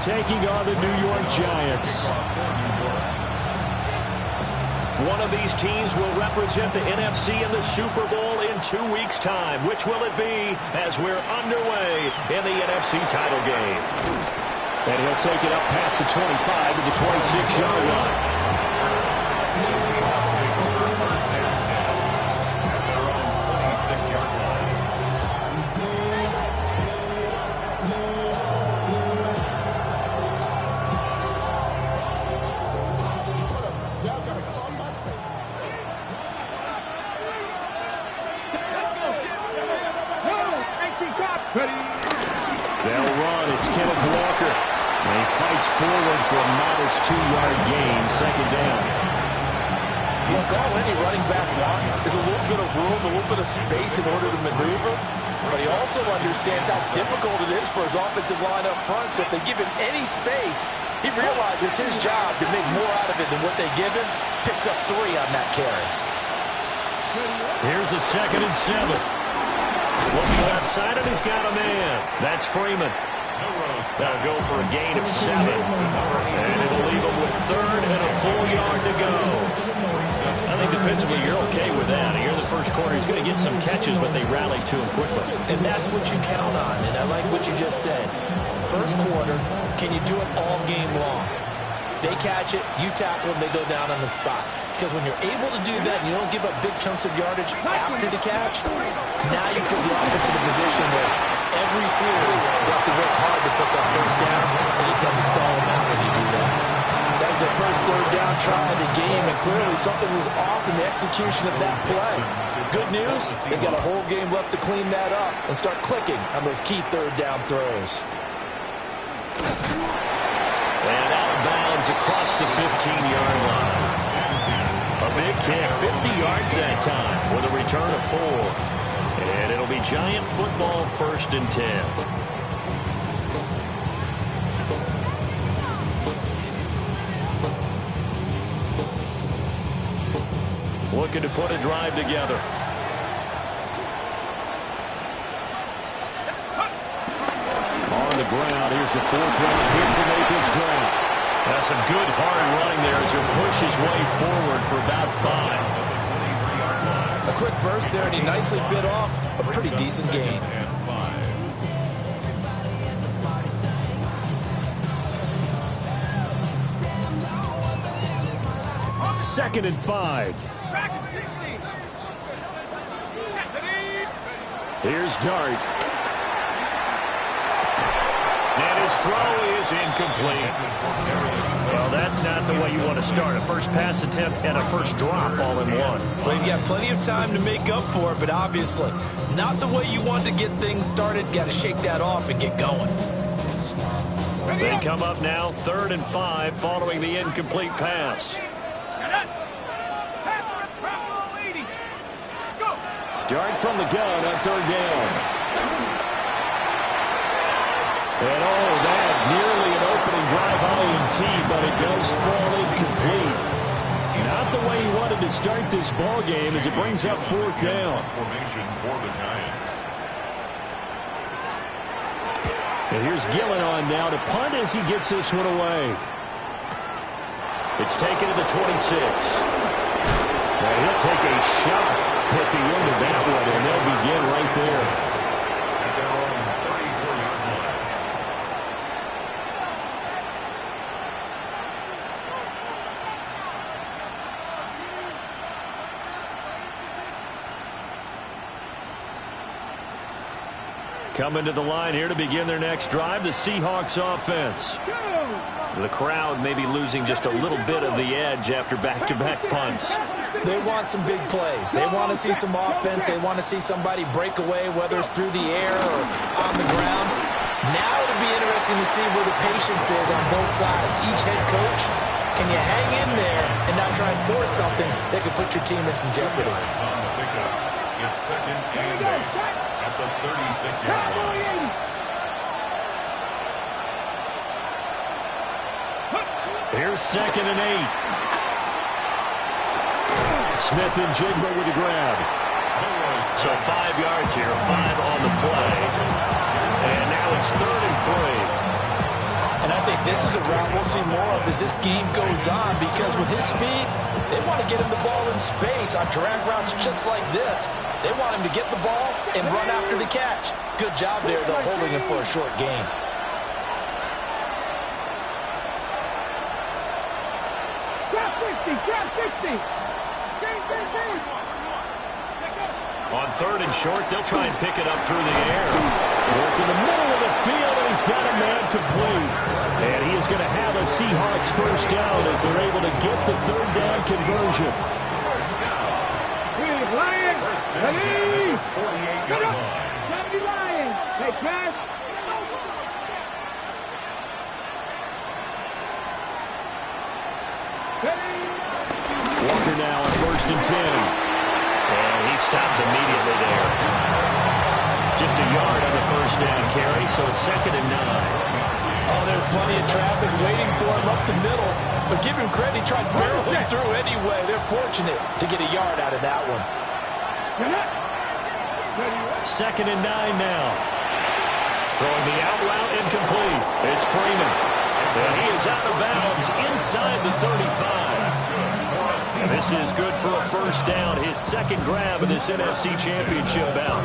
taking on the New York Giants. One of these teams will represent the NFC in the Super Bowl in 2 weeks' time. Which will it be as we're underway in the NFC title game? And he'll take it up past the 25 to the 26-yard line. They'll run. It's Kenneth Walker. And he fights forward for a modest 2-yard gain, second down. Look, all any running back wants is a little bit of room, a little bit of space in order to maneuver. But he also understands how difficult it is for his offensive line up front. So if they give him any space, he realizes his job to make more out of it than what they give him. Picks up 3 on that carry. Here's a 2nd and 7. Looking outside, and he's got a man. That's Freeman. That'll go for a gain of 7. And it'll leave him with 3rd and a full yard to go. I think defensively you're okay with that. Here in the first quarter, he's going to get some catches, but they rallied to him quickly. And that's what you count on, and I like what you just said. First quarter, can you do it all game long? They catch it, you tackle them, they go down on the spot. Because when you're able to do that, you don't give up big chunks of yardage after the catch, now you put the offense in a position where every series you have to work hard to pick up first downs, and you tend to stall them out when you do that. That was their first 3rd down try of the game, and clearly something was off in the execution of that play. Good news, they've got a whole game left to clean that up and start clicking on those key 3rd down throws. And out of bounds across the 15-yard line. A big kick, 50 yards that time with a return of 4. And it'll be Giant football, 1st and 10. Looking to put a drive together. On the ground, here's the 4th-round hit for Naples draft. That's some good hard running there as he'll push his way forward for about 5. A quick burst there, and he nicely bit off a pretty decent gain. 2nd and 5. Here's Dart. And his throw is incomplete. Well, that's not the way you want to start. A first pass attempt and a first drop all in one. Well, you've got plenty of time to make up for it, but obviously not the way you want to get things started. Got to shake that off and get going. They come up now, 3rd and 5, following the incomplete pass. Dart from the gun on 3rd down. And that nearly an opening drive INT, but it does fall incomplete. Not the way he wanted to start this ball game as it brings up 4th down. Formation for the Giants. And here's Gillen on now to punt as he gets this one away. It's taken to the 26. And he'll take a shot at the end of that one, and they'll begin right there. At their own 34-yard line. Coming to the line here to begin their next drive, the Seahawks offense. The crowd may be losing just a little bit of the edge after back-to-back punts. They want some big plays. They want to see some offense. They want to see somebody break away, whether it's through the air or on the ground. Now it'll be interesting to see where the patience is on both sides. Each head coach, can you hang in there and not try and force something that could put your team in some jeopardy? It's 2nd and 8 at the 36-yard line. Here's 2nd and 8. Smith and Jigba with the grab. So 5 yards here, 5 on the play. And now it's 3rd and 3. And I think this is a route we'll see more of as this game goes on, because with his speed, they want to get him the ball in space on drag routes just like this. They want him to get the ball and run after the catch. Good job there, though, holding him for a short gain. Trap 60. On third and short, they'll try and pick it up through the air. Work in the middle of the field, and he's got a man complete. And he is going to have a Seahawks first down as they're able to get the third down conversion. Lions, ready? 48-yard line. 70 Lions. Hey, pass. Walker now on first and 10. And he stopped immediately there. Just a yard on the first down carry, so it's 2nd and 9. Oh, there's plenty of traffic waiting for him up the middle. But give him credit, he tried barreling through anyway. They're fortunate to get a yard out of that one. 2nd and 9 now. Throwing the out route incomplete. It's Freeman. And he is out of bounds inside the 35. And this is good for a first down. His second grab of this NFC Championship bout.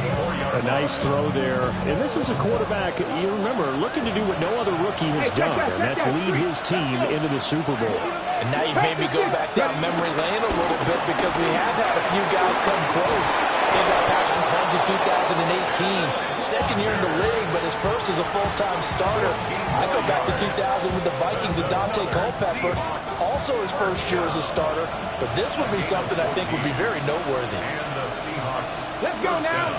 A nice throw there. And this is a quarterback, you remember, looking to do what no other rookie has done, and that's lead his team into the Super Bowl. And now you made me go back down memory lane a little bit, because we have had a few guys come close. They got Patrick Mahomes in 2018. Second year in the league, but his first as a full-time starter. I go back to 2000 with the Vikings and Dante Culpepper. Also his first year as a starter. But this would be something I think would be very noteworthy. And the Seahawks. Let's go now.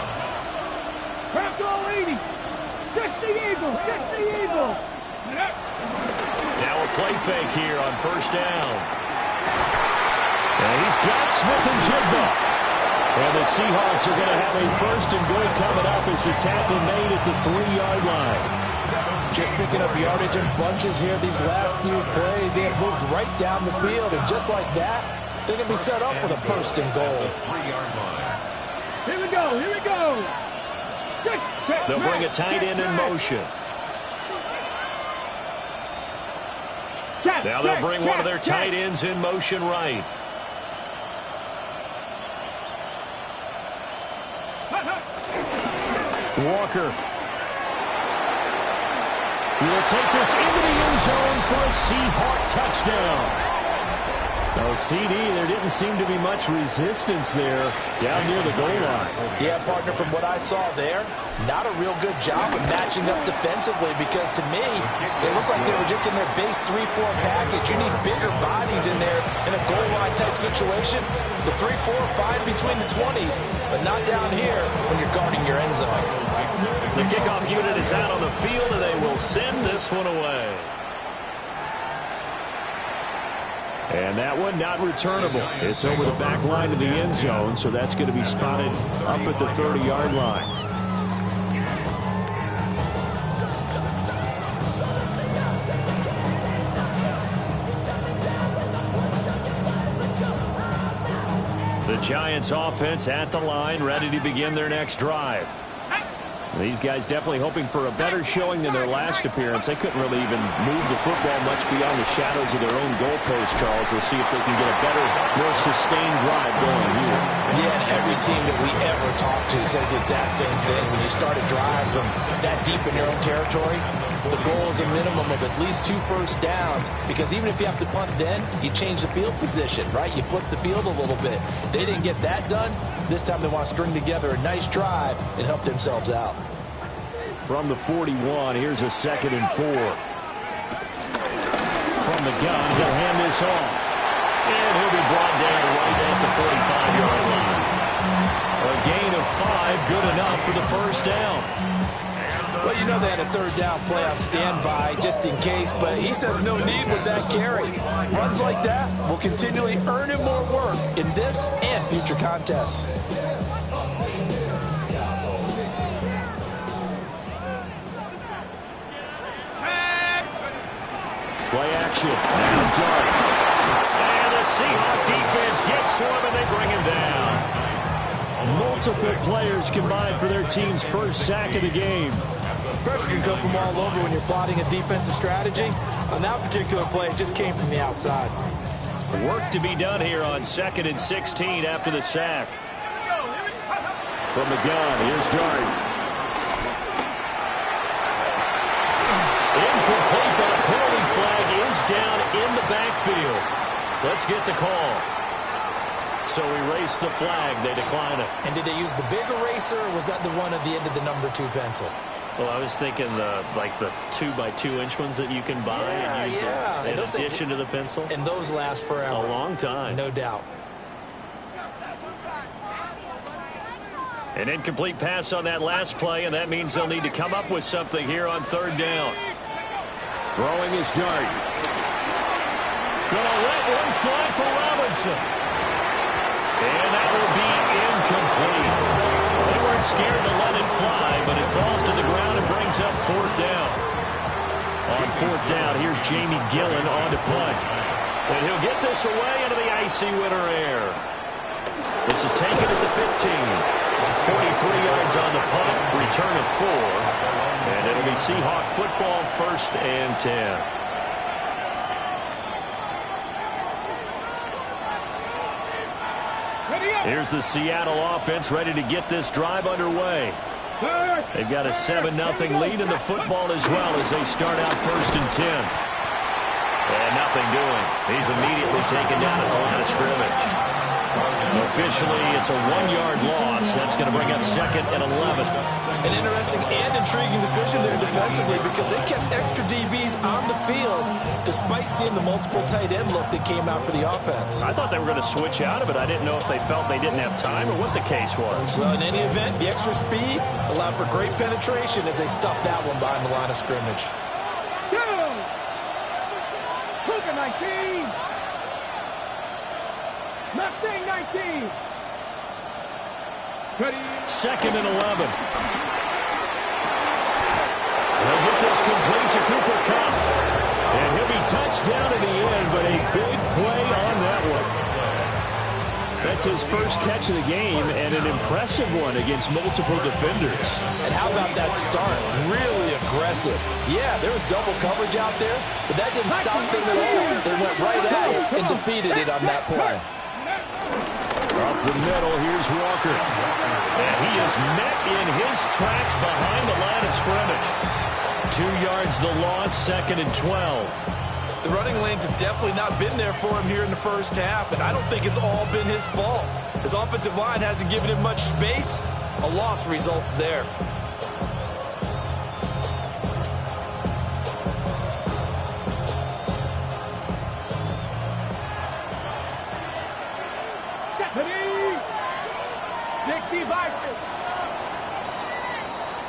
Craft all 80. 60 Eagles. 60 Eagles. Now a play fake here on first down. And he's got Smith-Njigba. And the Seahawks are going to have a first and goal coming up as the tackle made at the 3-yard line. Just picking up yardage in bunches here these last few plays. They have moved right down the field, and just like that, they're going to be set up with a first and goal. 3-yard line. Here we go. Here we go. They'll bring a tight end in motion. Now they'll bring one of their tight ends in motion right. Walker will take this into the end zone for a Seahawk touchdown. No, CD, there didn't seem to be much resistance there down near the goal line. Yeah, partner, from what I saw there, not a real good job of matching up defensively, because to me, they looked like they were just in their base 3-4 package. You need bigger bodies in there in a goal line type situation. The 3-4-5 between the 20s, but not down here when you're guarding your end zone. The kickoff unit is out on the field, and they will send this one away. And that one not returnable. It's over the back line of the end zone, so that's going to be spotted up at the 30-yard line. The Giants offense at the line, ready to begin their next drive. These guys definitely hoping for a better showing than their last appearance. They couldn't really even move the football much beyond the shadows of their own goalpost, Charles. We'll see if they can get a better, more sustained drive going here. Yeah, and every team that we ever talk to says the exact same thing. When you start a drive from that deep in your own territory, the goal is a minimum of at least 2 first downs, because even if you have to punt then, you change the field position, right? You flip the field a little bit. They didn't get that done. This time they want to string together a nice drive and help themselves out. From the 41, here's a 2nd and 4. From the gun, he'll hand this off. And he'll be brought down right at the 45-yard line. A gain of 5, good enough for the first down. Well, you know they had a third down play on standby just in case, but he says no need with that carry. Runs like that will continually earn him more work in this and future contests. Play action. Now done. And the Seahawk defense gets to him, and they bring him down. Multiple players combined for their team's first sack of the game. Pressure can come from all over when you're plotting a defensive strategy. On that particular play, it just came from the outside. Work to be done here on 2nd and 16 after the sack. From the gun, here's Dart. Incomplete, but a penalty flag is down in the backfield. Let's get the call. So erase the flag. They decline it. And did they use the big eraser, or was that the one at the end of the number 2 pencil? Well, I was thinking the 2x2-inch ones that you can buy and use in addition to the pencil. And those last forever. A long time. No doubt. An incomplete pass on that last play, and that means they'll need to come up with something here on 3rd down. Throwing his Dart. Gonna let one fly for Robinson. And that will be incomplete. They weren't scared to let it fly, but it falls to the ground and brings up 4th down. On 4th down, here's Jamie Gillen on to punt. And he'll get this away into the icy winter air. This is taken at the 15. 43 yards on the punt, return of 4. And it'll be Seahawk football, 1st and 10. Here's the Seattle offense ready to get this drive underway. They've got a 7-0 lead in the football as well as they start out 1st and 10. And nothing doing. He's immediately taken down at the line of scrimmage. Officially, it's a 1-yard loss. That's going to bring up 2nd and 11. An interesting and intriguing decision there defensively because they kept extra DBs on the field despite seeing the multiple tight end look that came out for the offense. I thought they were going to switch out of it. I didn't know if they felt they didn't have time or what the case was. Well, in any event, the extra speed allowed for great penetration as they stuffed that one behind the line of scrimmage. Cougar 19. Mustang 19. 2nd and 11. They'll get this complete to Cooper Kupp. And he'll be touched down in the end, but a big play on that one. That's his first catch of the game and an impressive one against multiple defenders. And how about that start? Really aggressive. Yeah, there was double coverage out there, but that didn't stop them at all. They went right at it and defeated it on that play. Up the middle, here's Walker. And he is met in his tracks behind the line of scrimmage. 2 yards the loss, 2nd and 12. The running lanes have definitely not been there for him here in the first half, and I don't think it's all been his fault. His offensive line hasn't given him much space. A loss results there.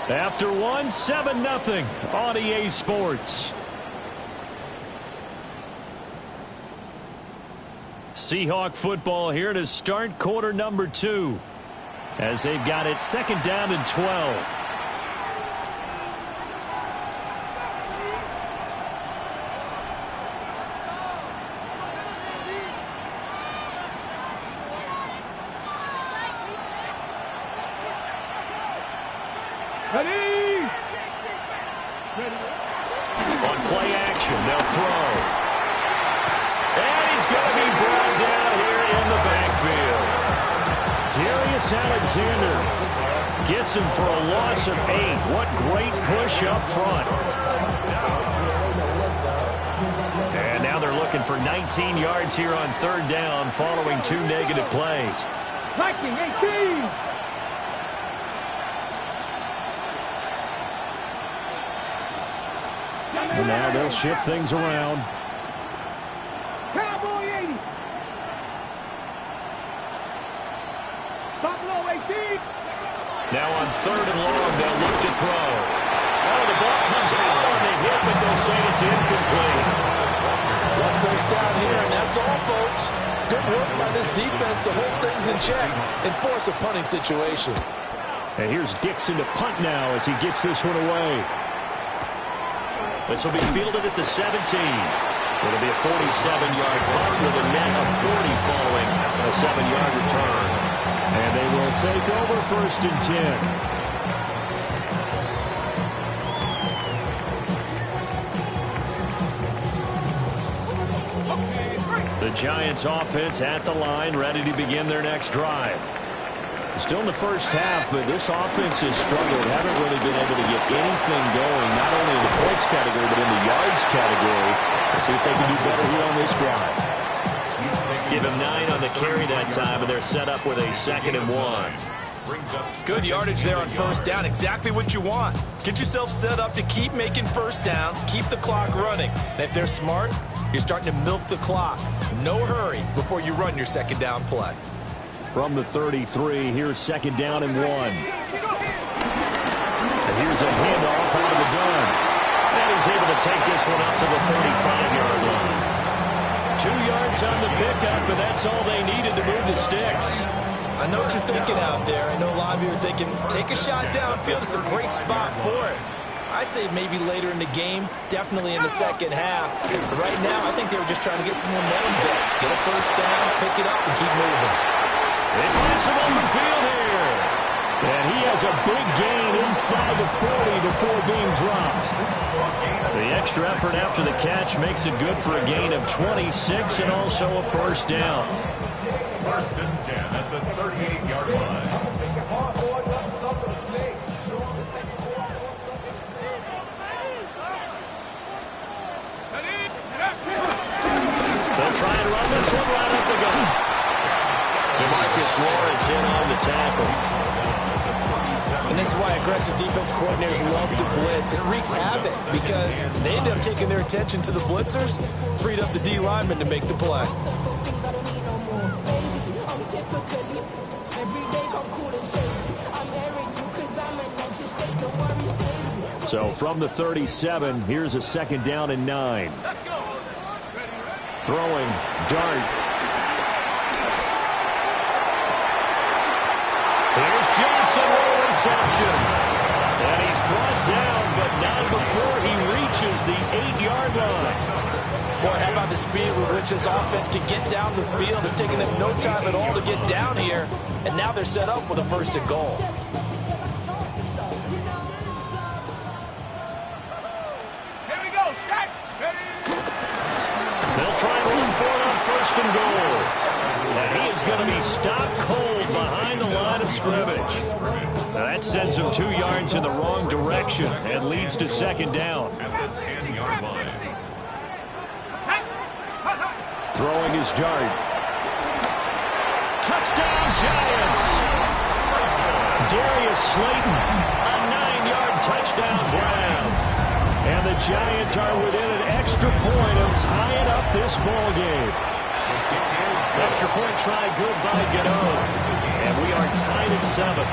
After one, 7-0 on EA Sports. Seahawk football here to start quarter number 2 as they've got it 2nd down and 12. On play action, they'll throw. And he's going to be brought down here in the backfield. Darius Alexander gets him for a loss of 8. What great push up front. And now they're looking for 19 yards here on 3rd down following 2 negative plays. Viking 18. And now they'll shift things around. Cowboy 80. Buffalo 18. Now on 3rd and long, they'll look to throw. Oh, the ball comes out on the hit, but they'll say it's incomplete. One first down here, and that's all, folks. Good work by this defense to hold things in check and force a punting situation. And here's Dixon to punt now as he gets this one away. This will be fielded at the 17. It'll be a 47-yard punt with a net of 40 following a 7-yard return. And they will take over 1st and 10. The Giants offense at the line, ready to begin their next drive. Still in the first half, but this offense has struggled. Haven't really been able to get anything going, not only in the points category, but in the yards category. Let's see if they can do better here on this drive. Give him 9 on the carry that time, and they're set up with a 2nd and 1. Good yardage there on first down. Exactly what you want. Get yourself set up to keep making first downs, keep the clock running. And if they're smart, you're starting to milk the clock. No hurry before you run your second down play. From the 33, here's 2nd down and 1. And here's a handoff out of the gun. And he's able to take this one up to the 35-yard line. 2 yards on the pickup, but that's all they needed to move the sticks. I know what you're thinking out there. I know a lot of you are thinking, take a shot downfield. It's a great spot for it. I'd say maybe later in the game, definitely in the second half. But right now, I think they were just trying to get some momentum built. Get a first down, pick it up, and keep moving. They find some open field here. And he has a big gain inside the 40 before being dropped. The extra effort after the catch makes it good for a gain of 26 and also a first down. 1st and 10 at the 38-yard line. They'll try and run this one right up the gut. DeMarcus Lawrence in on the tackle. And this is why aggressive defense coordinators love to blitz. It wreaks havoc because they end up taking their attention to the blitzers, freed up the D lineman to make the play. So from the 37, here's a 2nd down and 9. Throwing, dart. Here's Johnson, roll reception. And he's brought down, but not before he reaches the 8-yard line. Boy, how about the speed with which this offense can get down the field? It's taken them no time at all to get down here, and now they're set up with a 1st and goal. Here we go, set. They'll try and run for it on 1st and goal. And he is going to be stopped cold behind the line of scrimmage. Now that sends him 2 yards in the wrong direction and leads to 2nd down. At the 10-yard line. Throwing his dart. Touchdown, Giants! Darius Slayton, a 9-yard touchdown grab. And the Giants are within an extra point of tying up this ball game. Extra point try good by Gano. And we are tied at 7.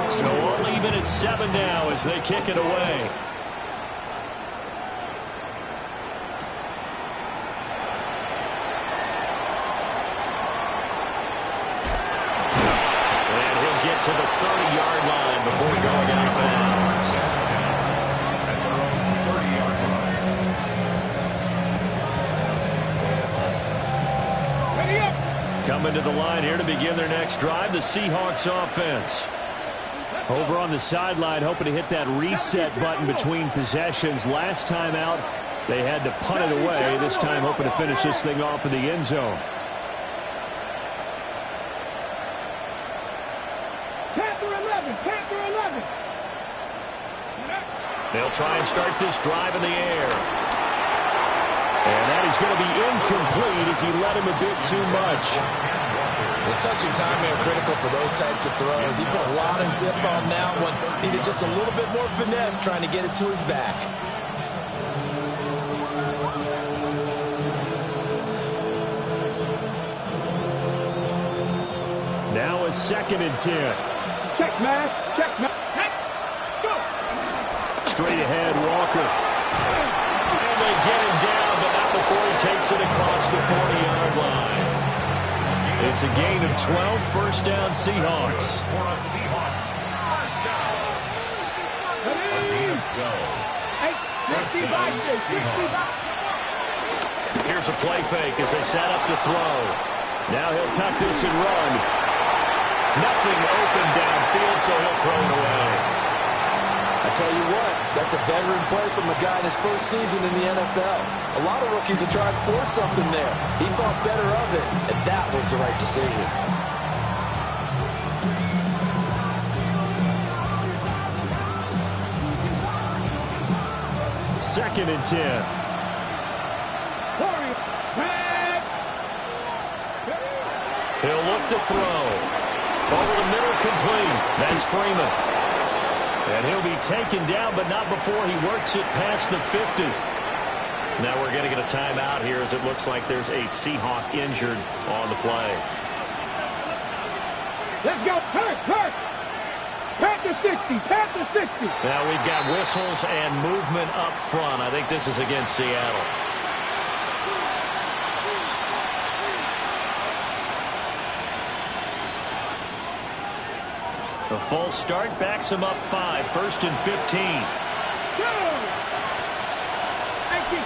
So all even at 7 now as they kick it away. And he'll get to the 30-yard line before going out of bounds. Coming to the line here to begin their next drive, the Seahawks offense. Over on the sideline, hoping to hit that reset button between possessions. Last time out, they had to punt it away. This time, hoping to finish this thing off in the end zone. Panther 11, Panther 11. They'll try and start this drive in the air. And that is going to be incomplete as he let him a bit too much. The touching time here critical for those types of throws. He put a lot of zip on that one. Needed just a little bit more finesse trying to get it to his back. Now a 2nd and 10. Check, man. Check, man. Hey, go. Straight ahead, Walker. And they get him down, but not before he takes it across the 40-yard line. It's a gain of 12, 1st down Seahawks. For a Seahawks first down. A gain of 12. Hey, let's see by this. Here's a play fake as they set up to throw. Now he'll tuck this and run. Nothing open downfield, so he'll throw it away. I tell you what, that's a veteran play from a guy in his first season in the NFL. A lot of rookies are trying to force something there. He thought better of it, and that was the right decision. Second and 10. He'll look to throw. Over the middle, complete. That's Freeman. And he'll be taken down, but not before he works it past the 50. Now we're going to get a timeout here as it looks like there's a Seahawk injured on the play. Let's go. Hurt. Pat the 60. Pat the 60. Now we've got whistles and movement up front. I think this is against Seattle. The false start backs him up 5. First and 15. 18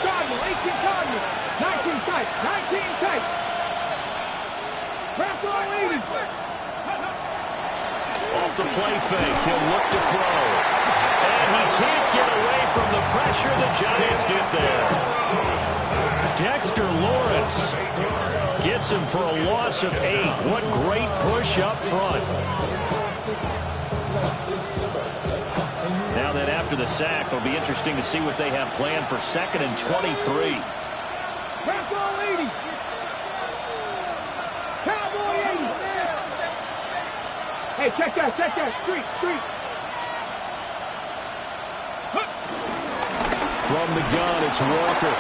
Cardinal. 19 tight. 19 tight. Craft all 80. Off the play fake. He'll look to throw. And he can't get away from the pressure. The Giants get there. Dexter Lawrence gets him for a loss of 8. What great push up front. Now that after the sack, it'll be interesting to see what they have planned for 2nd and 23. Craft all 80. Cowboy 80. Hey, check that. Street. From the gun, it's Walker.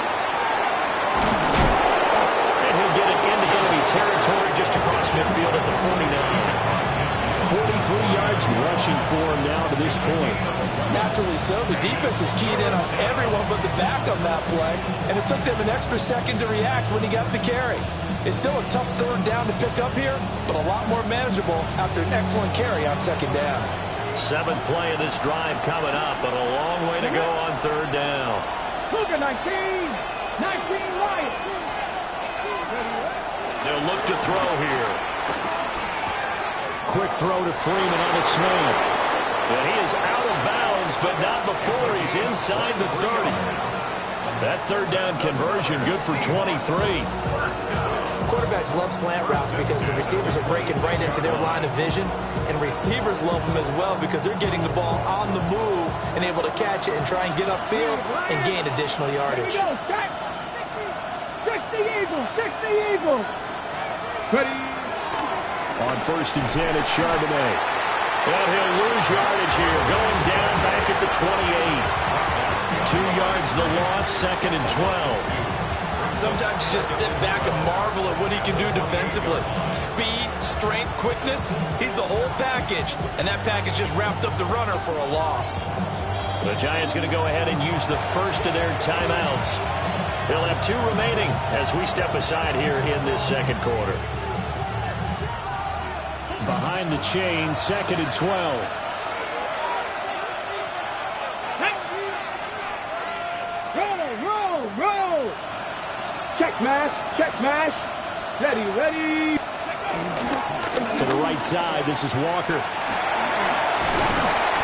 And he'll get it into enemy territory just across midfield at the 49. 43 yards rushing for him now to this point. Naturally so. The defense was keyed in on everyone but the back on that play, and it took them an extra second to react when he got the carry. It's still a tough 3rd down to pick up here, but a lot more manageable after an excellent carry on 2nd down. 7th play of this drive coming up, but a long way to go on 3rd down. Look at 19 Wyatt. They'll look to throw here. Quick throw to Freeman on a slant. And he is out of bounds, but not before he's inside the 30. That 3rd down conversion good for 23. Quarterbacks love slant routes because the receivers are breaking right into their line of vision, and receivers love them as well because they're getting the ball on the move and able to catch it and try and get upfield and gain additional yardage. 60 Eagles. Ready. On 1st and 10, it's Charbonnet. And he'll lose yardage here, going down back at the 28. 2 yards the loss, 2nd and 12. Sometimes you just sit back and marvel at what he can do defensively. Speed, strength, quickness, he's the whole package. And that package just wrapped up the runner for a loss. The Giants going to go ahead and use the first of their timeouts. They'll have 2 remaining as we step aside here in this 2nd quarter. Behind the chain, 2nd and 12. Roll. Check mash. Ready. To the right side, this is Walker.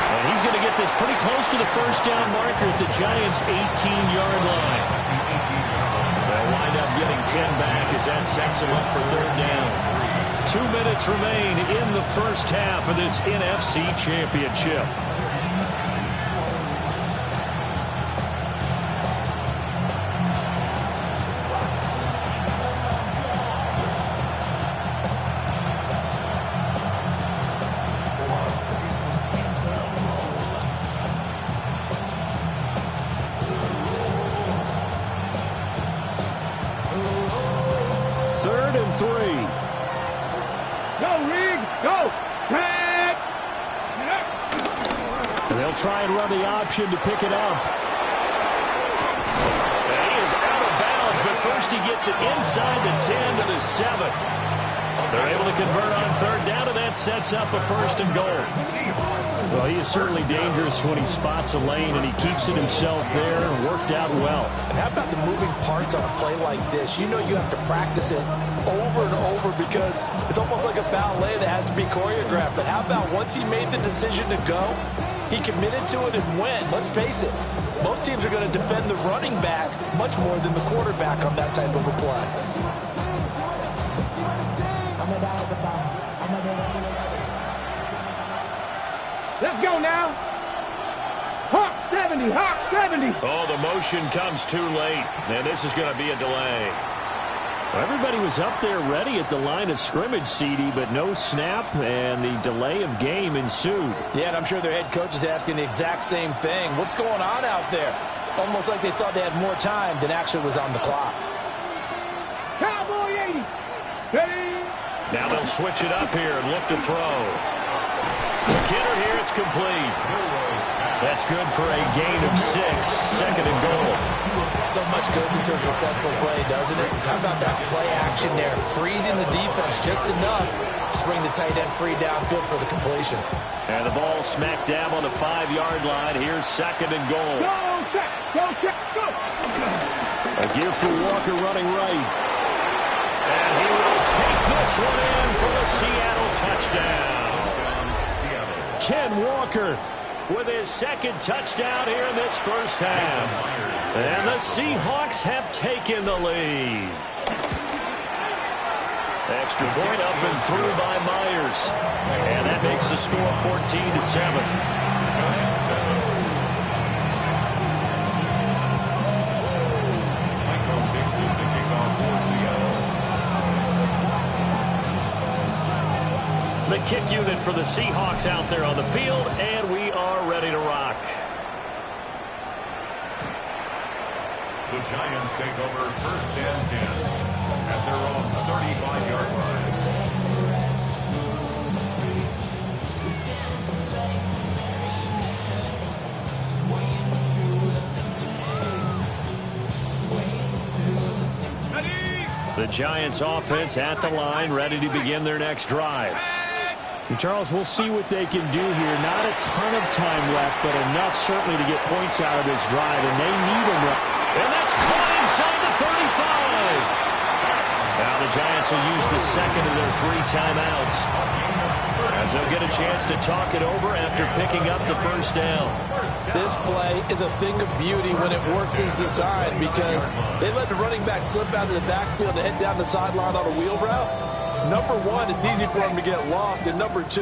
And he's going to get this pretty close to the 1st down marker at the Giants' 18-yard line. They'll wind up getting 10 back as that sets them up for 3rd down. 2 minutes remain in the 1st half of this NFC Championship. Try and run the option to pick it up. And he is out of bounds, but first he gets it inside the 10 to the 7. They're able to convert on 3rd down, and that sets up a 1st and goal. Well, he is certainly dangerous when he spots a lane, and he keeps it himself there. Worked out well. And how about the moving parts on a play like this? You know you have to practice it over and over because it's almost like a ballet that has to be choreographed. But how about once he made the decision to go, He committed to it and went. Let's face it, most teams are going to defend the running back much more than the quarterback on that type of a play. Let's go now. Hawk 70, Hawk 70. Oh, the motion comes too late. And this is going to be a delay. Well, everybody was up there ready at the line of scrimmage, CD, but no snap, and the delay of game ensued. Yeah, and I'm sure their head coach is asking the exact same thing. What's going on out there? Almost like they thought they had more time than actually was on the clock. Cowboy 80. Steady. Now they'll switch it up here and look to throw. McKinnon here, it's complete. That's good for a gain of 6, 2nd and goal. So much goes into a successful play, doesn't it? How about that play action there? Freezing the defense just enough to bring the tight end free downfield for the completion. And the ball smack dab on the 5-yard line. Here's 2nd and goal. Go, check, go, check, go. A give for Walker running right. And he will take this one in for the Seattle touchdown. Ken Walker with his 2nd touchdown here in this first half. And the Seahawks have taken the lead. Extra point up and through by Myers. And that makes the score 14-7. The kick unit for the Seahawks out there on the field, and we are ready to rock. The Giants take over 1st and 10 at their own 35-yard line. The Giants offense at the line, ready to begin their next drive. Charles, we'll see what they can do here. Not a ton of time left, but enough certainly to get points out of this drive, and they need them. And that's caught inside the 35. Now the Giants will use the 2nd of their 3 timeouts, as they'll get a chance to talk it over after picking up the 1st down. This play is a thing of beauty when it works as designed, because they let the running back slip out of the backfield and head down the sideline on a wheel route. Number 1, it's easy for him to get lost. And number 2,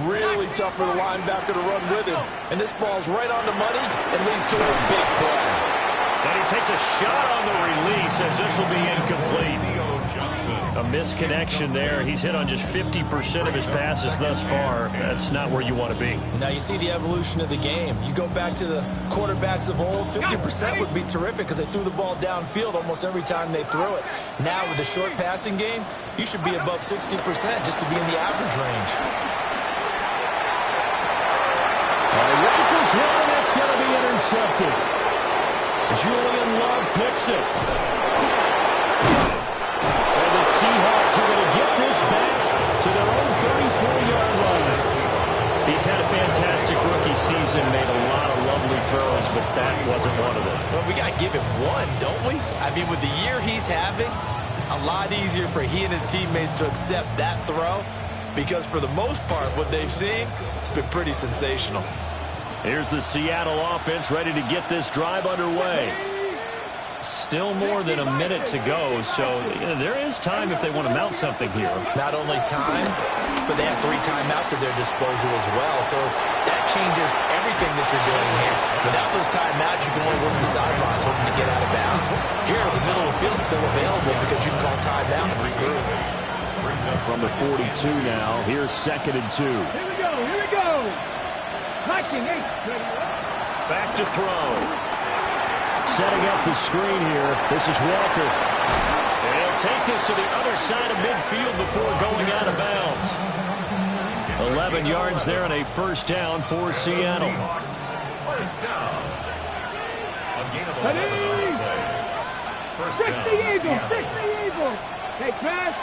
really tough for the linebacker to run with him. And this ball's right on the money and leads to a big play. And he takes a shot on the release, as this will be incomplete. A misconnection there. He's hit on just 50% of his passes thus far. That's not where you want to be. Now you see the evolution of the game. You go back to the quarterbacks of old, 50% would be terrific because they threw the ball downfield almost every time they threw it. Now with the short passing game, you should be above 60% just to be in the average range. Rifles one, that's going to be intercepted. Julian Love picks it. And the Seahawks are going to get this back to their own 34-yard line. He's had a fantastic rookie season, made a lot of lovely throws, but that wasn't one of them. Well, we got to give him one, don't we? I mean, with the year he's having, a lot easier for he and his teammates to accept that throw, because for the most part, what they've seen, it's been pretty sensational. Here's the Seattle offense ready to get this drive underway. Still more than a minute to go, so there is time if they want to mount something here. Not only time, but they have 3 timeouts at their disposal as well, so that changes everything that you're doing here. Without those timeouts, you can only work the sidelines hoping to get out of bounds. Here, the middle of the field's still available because you can call timeout and regroup. From the 42 now, here's 2nd and 2. Here we go, here we go. Viking 8. Back to throw. Setting up the screen here. This is Walker. And he'll take this to the other side of midfield before going out of bounds. 11 yards there and a 1st down for Seattle. First down. A gain of 11 Ready? on the play. First 60 down, Eagles, Seattle. 60 Eagles. Hey, pass.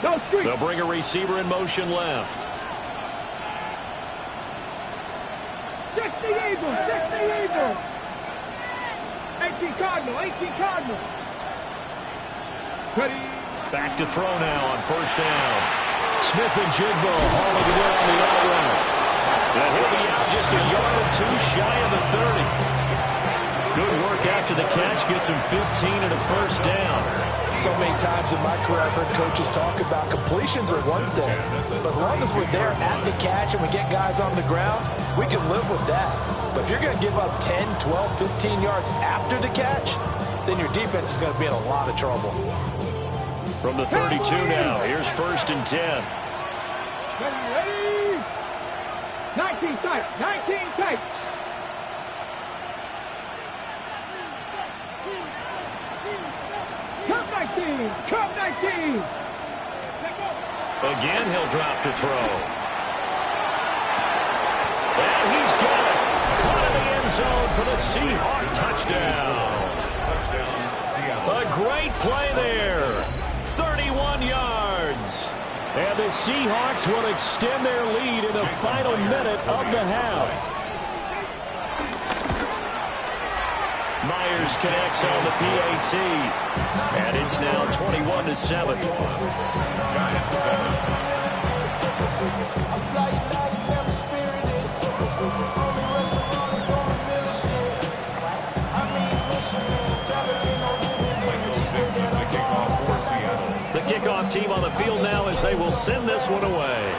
Go street. They'll bring a receiver in motion left. 60 Eagles, 60 Eagles. 18 Cardinal, 18 Cardinal. Ready? Back to throw now on 1st down. Smith-Njigba hauling it in on the out route. And he'll be out just a yard or two shy of the 30. Good work after the catch. Gets him 15 and a first down. So many times in my career, I've heard coaches talk about completions are one thing. But as long as we're there at the catch and we get guys on the ground, we can live with that. But if you're going to give up 10, 12, 15 yards after the catch, then your defense is going to be in a lot of trouble. From the 32 now, here's 1st and 10. Ready? 19 tight, 19 tight. Come 19, come 19. Again, he'll drop to throw. And he's got it. Caught in the end zone for the Seahawks touchdown. A great play there. 31 yards. And the Seahawks will extend their lead in the final minute of the half. Myers connects on the PAT. And it's now 21-7. Giants 7. The kickoff team on the field now as they will send this one away.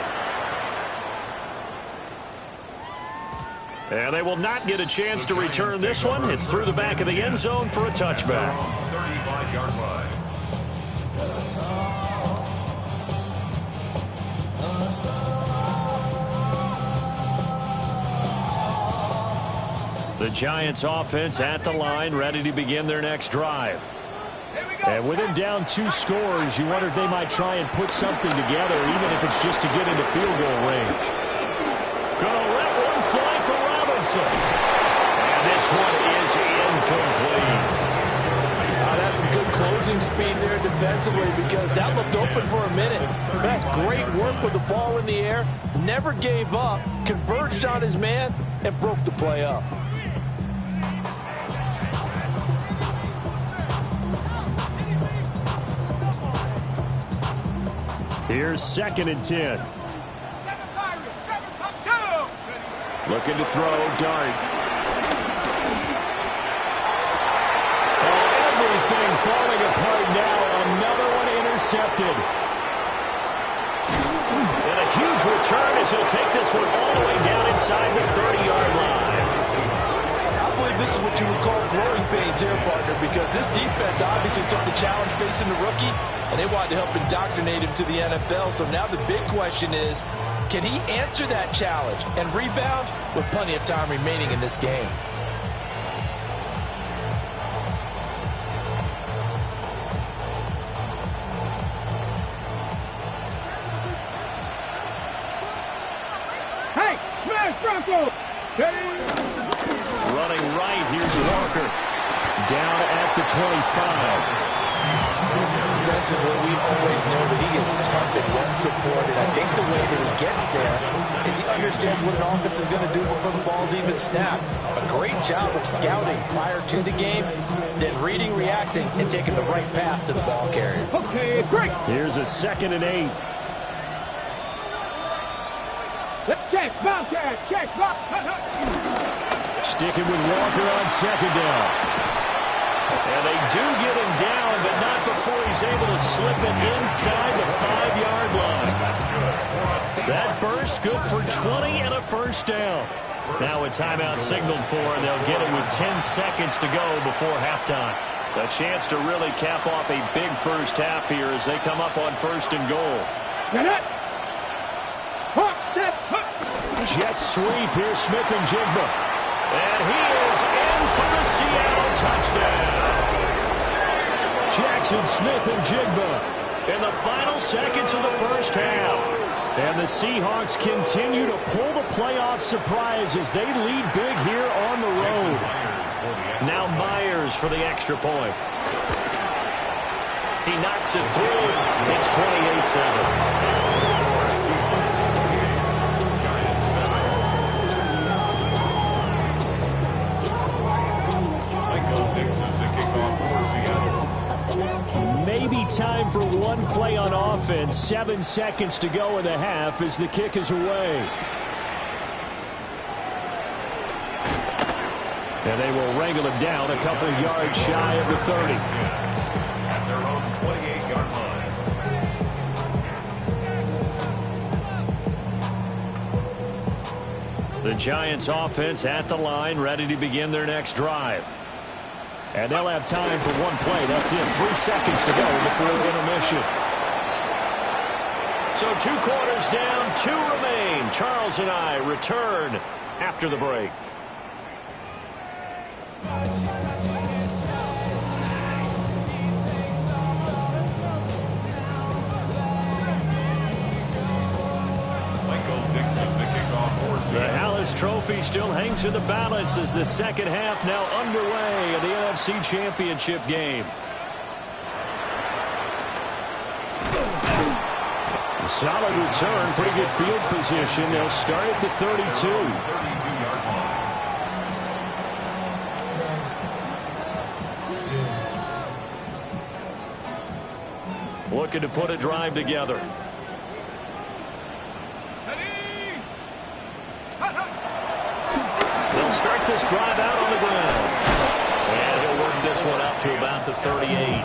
And they will not get a chance to return this one. It's through the back of the end zone for a touchback. 35-yard line. The Giants offense at the line, ready to begin their next drive. And with him down 2 scores, you wonder if they might try and put something together, even if it's just to get into field goal range. Gonna let one fly for Robinson. And this one is incomplete. That's some good closing speed there defensively because that looked open for a minute. That's great work with the ball in the air. Never gave up, converged on his man, and broke the play up. Here's 2nd and 10. Looking to throw, Dart. Oh, everything falling apart now. Another one intercepted. And a huge return as he'll take this one all the way down inside the 30-yard line. I believe this is what you would call growing pains here, partner, because this defense obviously took the challenge facing the rookie, and they wanted to help indoctrinate him to the NFL. So now the big question is, can he answer that challenge and rebound with plenty of time remaining in this game? Hey, smash Bronco. Running right, here's Walker. Down at the 25. Defensively, we always know that he is tough and run supported. I think the way that he gets there is he understands what an offense is going to do before the ball's even snapped. A great job of scouting prior to the game, then reading, reacting, and taking the right path to the ball carrier. Okay, great. Here's a 2nd and 8. Check, Bobcat, check, Bobcat. Sticking with Walker on 2nd down. And they do get him down, but not before he's able to slip it inside the 5-yard line. That burst good for 20 and a first down. Now a timeout signaled for, and they'll get it with 10 seconds to go before halftime. A chance to really cap off a big first half here as they come up on 1st and goal. Get it. Jet sweep here, Smith-Njigba. And he is in for the Seattle touchdown. Jackson Smith-Njigba In the final seconds of the first half. And the Seahawks continue to pull the playoff surprise as they lead big here on the road. Now Myers for the extra point. He knocks it through. It's 28-7. Maybe time for one play on offense. 7 seconds to go in the half as the kick is away. And they will wrangle him down a couple of yards shy of the 30. At their own 28-yard line. The Giants offense at the line, ready to begin their next drive. And they'll have time for one play. That's it. 3 seconds to go before intermission. So 2 quarters down, 2 remain. Charles and I return after the break. The Hallis Trophy still hangs in the balance as the second half now underway of the NFC Championship game. A solid return, pretty good field position. They'll start at the 32. Looking to put a drive together. They'll start this drive out on the ground. And he'll work this one out to about the 38.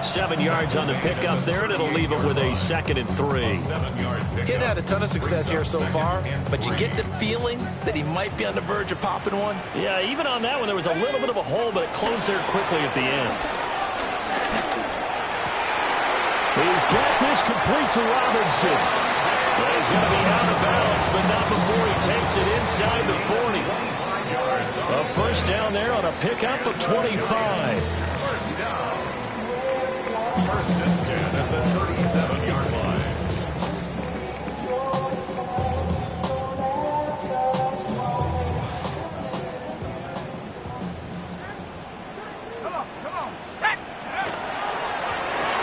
7 yards on the pickup there, and it'll leave it with a 2nd and 3. He hadn't had a ton of success here so far, but you get the feeling that he might be on the verge of popping one. Yeah, even on that one, there was a little bit of a hole, but it closed there quickly at the end. He's got this complete to Robinson. Well, he's going to be out of bounds, but not before he takes it inside the 40. A first down there on a pickup of 25. First and 10 at the 37-yard line. Come on, set.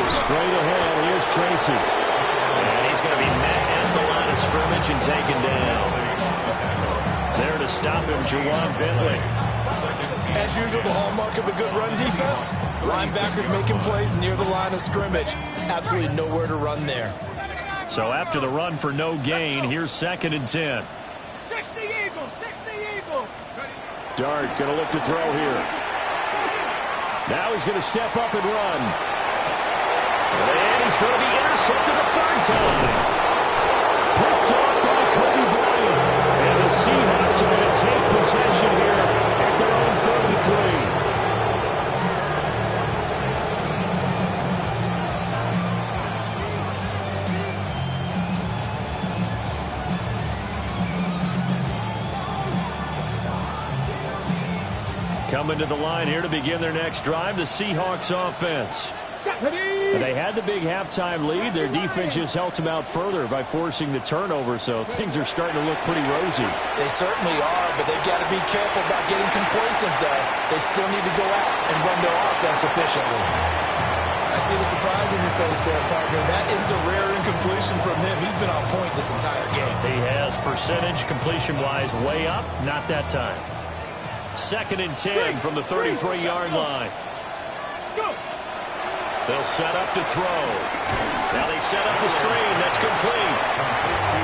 Straight ahead, here's Tracy. And he's going to be met at the line of scrimmage and taken down. There to stop him, Jawan Bentley. As usual, the hallmark of a good run defense, linebackers making plays near the line of scrimmage. Absolutely nowhere to run there. So after the run for no gain, here's 2nd and 10. 60 Eagles, 60 Eagles. Dart going to look to throw here. Now he's going to step up and run. And he's going to be intercepted a 3rd time. Picked off by Kobe Bryant. And the Seahawks are going to take possession here at their own 33. Coming to the line here to begin their next drive, the Seahawks offense. They had the big halftime lead. Their defense just helped them out further by forcing the turnover, so things are starting to look pretty rosy. They certainly are, but they've got to be careful about getting complacent, though. They still need to go out and run their offense efficiently. I see the surprise in your face there, partner. That is a rare incompletion from him. He's been on point this entire game. He has percentage completion-wise way up, not that time. 2nd and 10 from the 33-yard line. Let's go. They'll set up to throw. Now they set up the screen. That's complete.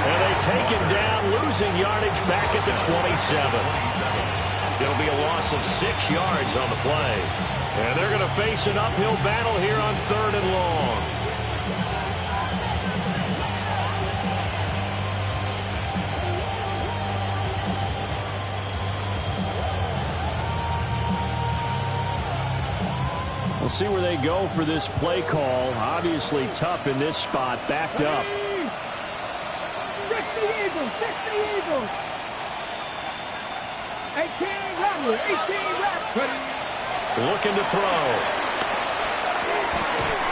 And they take him down, losing yardage back at the 27. It'll be a loss of 6 yards on the play. And they're going to face an uphill battle here on 3rd and long. We'll see where they go for this play call. Obviously tough in this spot, backed up. 60 Eagles, 60 Eagles. 18 Rattler, 18 Rattler. Looking to throw.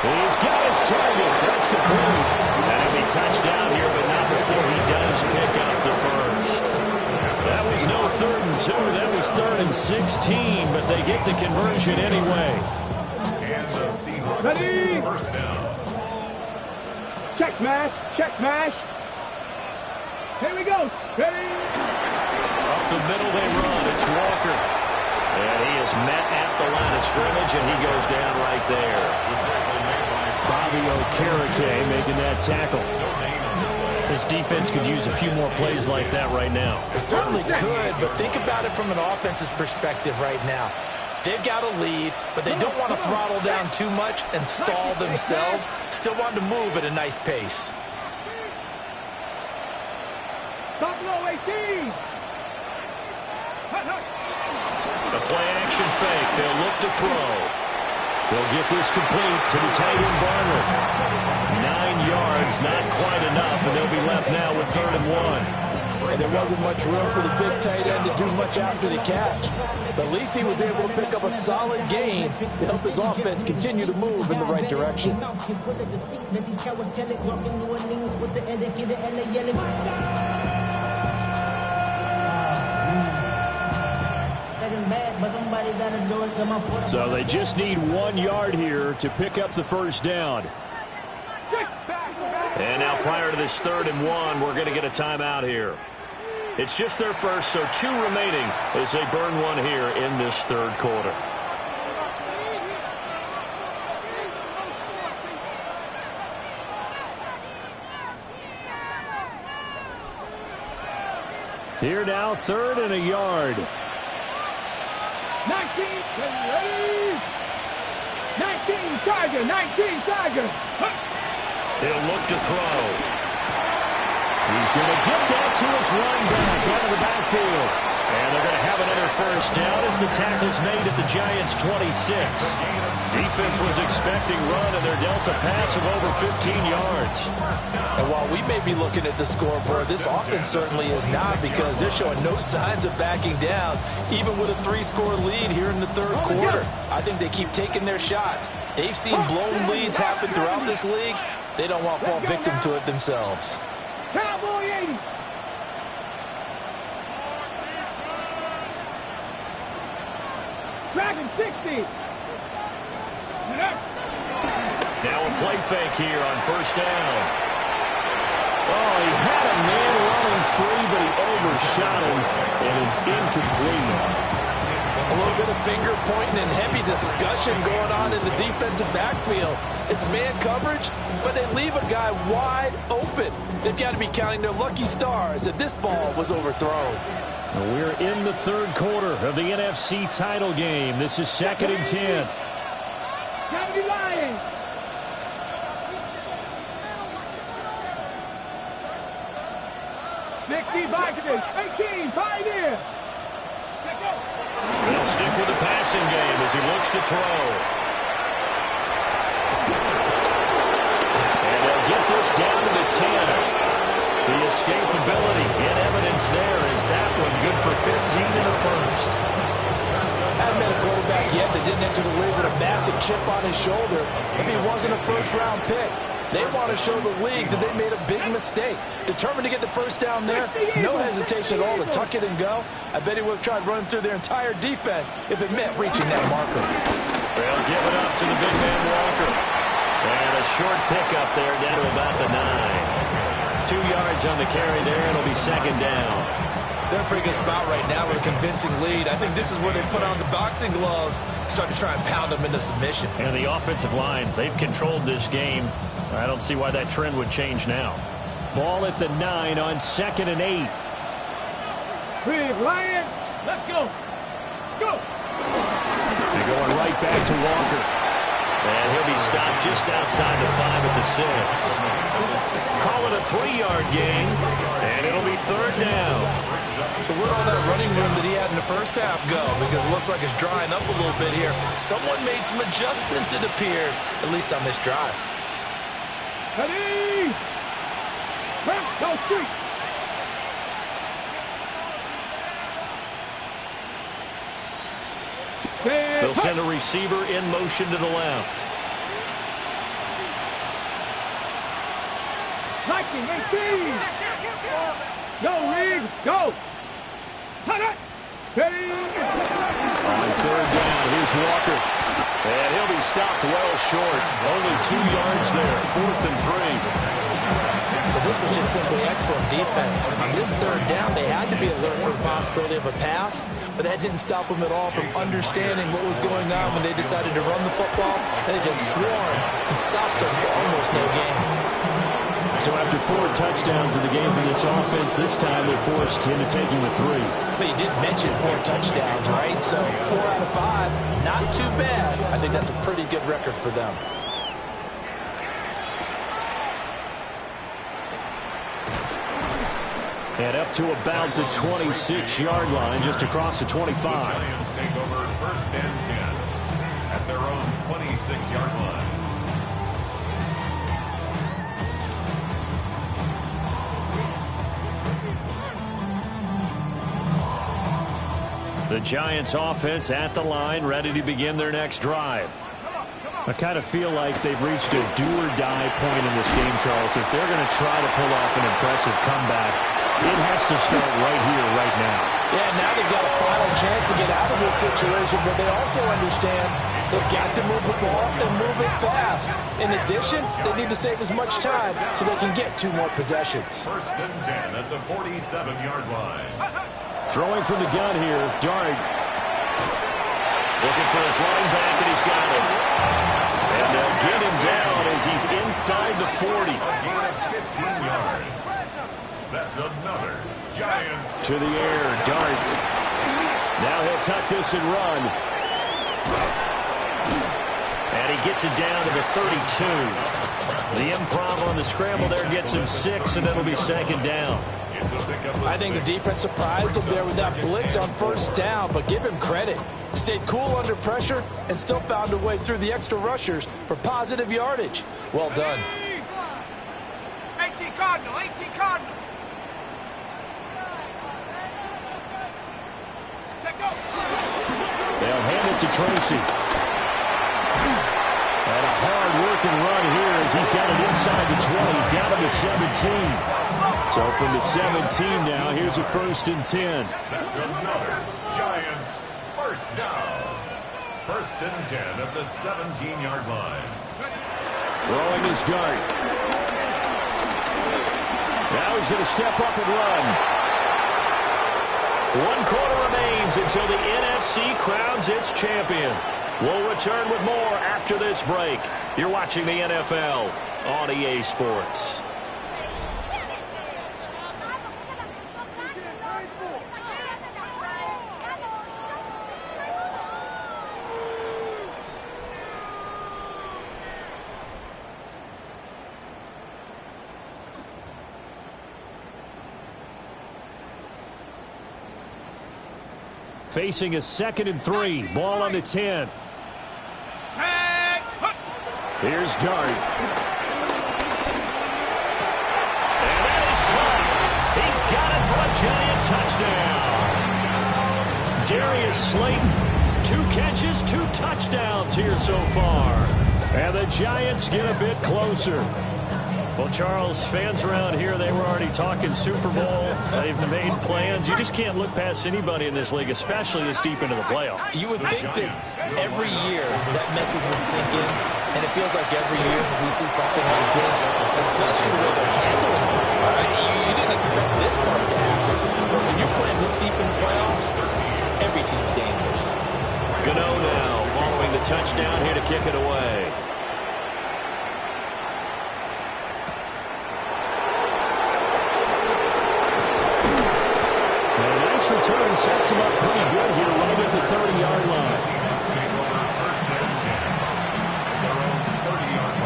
He's got his target. That's complete. That'll be touchdown here, but not before he does pick up the first. That was no 3rd and 2. That was 3rd and 16, but they get the conversion anyway. Ready? First down. Check smash, check smash. Here we go. Ready? Up the middle they run. It's Walker. And he is met at the line of scrimmage, and he goes down right there. Bobby Okereke making that tackle. This defense could use a few more plays like that right now. It certainly could, but think about it from an offense's perspective right now. They've got a lead, but they don't want to throttle down too much and stall themselves. Still want to move at a nice pace. Stop low, 18. The play action fake. They'll look to throw. They'll get this complete to the tight end Barner. 9 yards, not quite enough, and they'll be left now with 3rd and 1. And there wasn't much room for the big tight end to do much after the catch. But at least he was able to pick up a solid gain to help his offense continue to move in the right direction. So they just need 1 yard here to pick up the first down. And now prior to this 3rd and 1, we're going to get a timeout here. It's just their first, so 2 remaining as they burn one here in this 3rd quarter. Here now, 3rd and a yard. 19, 19, Tiger. He'll look to throw. He's going to get that to his running back out of the backfield. And they're going to have another first down as the tackle's made at the Giants' 26. Defense was expecting run, and they're dealt a pass of over 15 yards. And while we may be looking at the scoreboard, this offense certainly is not, because they're showing no signs of backing down, even with a 3-score lead here in the 3rd quarter. I think they keep taking their shots. They've seen blown leads happen throughout this league. They don't want to fall victim to it themselves. Cowboy 80. Dragon 60. Now a play fake here on first down. Oh, he had a man running free, but he overshot him, and it's incomplete. A little bit of finger pointing and heavy discussion going on in the defensive backfield. It's man coverage, but they leave a guy wide open. They've got to be counting their lucky stars that this ball was overthrown. And we're in the 3rd quarter of the NFC title game. This is 2nd and 10. County Lions. Vikings, 18, Pioneer. They'll stick with the passing game as he looks to throw. And they'll get this down to the 10. The escapability in evidence there is that one good for 15 in the first. Haven't been a quarterback yet that didn't enter the league with a massive chip on his shoulder if he wasn't a first-round pick. They want to show the league that they made a big mistake. Determined to get the first down there, no hesitation at all to tuck it and go. I bet he would have tried running through their entire defense if it meant reaching that marker. They'll give it up to the big man Walker. And a short pickup there down to about the 9. 2 yards on the carry there. It'll be 2nd down. They're in a pretty good spot right now with a convincing lead. I think this is where they put on the boxing gloves, start to try and pound them into submission. And the offensive line, they've controlled this game. I don't see why that trend would change now. Ball at the 9 on 2nd and 8. Big Lion, let's go. Let's go. They're going right back to Walker. And he'll be stopped just outside the 5 at the 6. Call it a 3-yard gain, and it'll be 3rd down. So where'd all that running room that he had in the first half go? Because it looks like it's drying up a little bit here. Someone made some adjustments, it appears, at least on this drive. Ready? Go street. They'll send a receiver in motion to the left. Lightning, 18. Go, Reed, go. Steady. On 3rd down, here's Walker. And he'll be stopped well short. Only 2 yards there, 4th and 3. The Well, this was just simply excellent defense. On this third down, they had to be alert for the possibility of a pass, but that didn't stop them at all from understanding what was going on when they decided to run the football, and they just swarmed and stopped them for almost no gain. So after 4 touchdowns in the game for this offense, this time they're forced into taking the 3. But you did mention 4 touchdowns, right? So 4 out of 5, not too bad. I think that's a pretty good record for them. And up to about the 26-yard line, just across the 25. The Giants take over 1st and 10 at their own 26-yard line. The Giants offense at the line, ready to begin their next drive. I kind of feel like they've reached a do-or-die point in this game, Charles. If they're going to try to pull off an impressive comeback, it has to start right here, right now. Yeah, now they've got a final chance to get out of this situation, but they also understand they've got to move the ball and move it fast. In addition, they need to save as much time so they can get 2 more possessions. 1st and 10 at the 47-yard line. Throwing from the gun here, Dart. Looking for his running back, and he's got him. And they'll get him down as he's inside the 40. A gain of 15 yards. That's another Giants. To the air, Dart. Now he'll tuck this and run. And he gets it down to the 32. The improv on the scramble there gets him 6, and it'll be 2nd down. I think the defense surprised him there with that blitz on 1st down, but give him credit. Stayed cool under pressure and still found a way through the extra rushers for positive yardage. Well done. 18 Cardinal, 18 Cardinal. They'll hand it to Tracy. And a hard-working run here as he's got it inside the 20, down to the 17. So from the 17 now, here's a 1st and 10. That's another Giants 1st down. 1st and 10 at the 17-yard line. Throwing his Dart. Now he's going to step up and run. 1 quarter remains until the NFC crowns its champion. We'll return with more after this break. You're watching the NFL on EA Sports. Facing a 2nd and 3. Ball on the 10. Here's Dart. And that is caught. He's got it for a giant touchdown. Darius Slayton, 2 catches, 2 touchdowns here so far. And the Giants get a bit closer. Well, Charles, fans around here, they were already talking Super Bowl. They've made plans. You just can't look past anybody in this league, especially this deep into the playoffs. You would think that every year that message would sink in, and it feels like every year we see something like this, especially the way they're handling it. All right? You didn't expect this part to happen, but when you're playing this deep in the playoffs, every team's dangerous. Gano now following the touchdown here to kick it away. Return sets him up pretty good here right at the 30-yard line. Take over 1st and 10 at their own 30-yard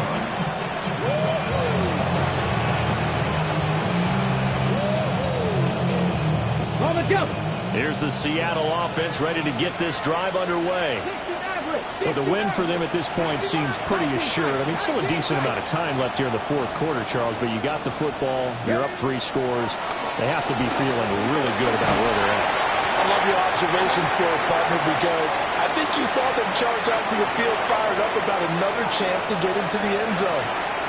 line. Here's the Seattle offense ready to get this drive underway. Well, the win for them at this point seems pretty assured. I mean, still a decent amount of time left here in the 4th quarter, Charles, but you got the football, you're up 3 scores. They have to be feeling really good about where they're at. I love your observation skills, partner, because I think you saw them charge out to the field fired up about another chance to get into the end zone.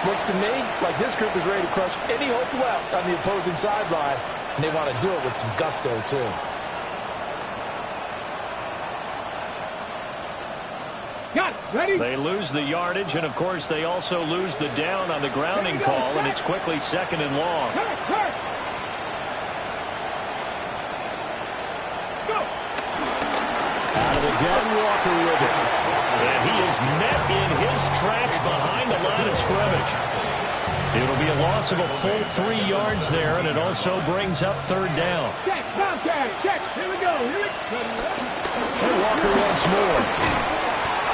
Looks to me like this group is ready to crush any hope left on the opposing sideline, and they want to do it with some gusto, too. Got it. Ready? They lose the yardage, and, of course, they also lose the down on the grounding call, and it's quickly 2nd and long. Let's go. Out of the gun, Walker with it. And he is met in his tracks behind the line of scrimmage. It'll be a loss of a full 3 yards there, and it also brings up 3rd down. Check, Bobcat, check. Here we go. And Walker once more.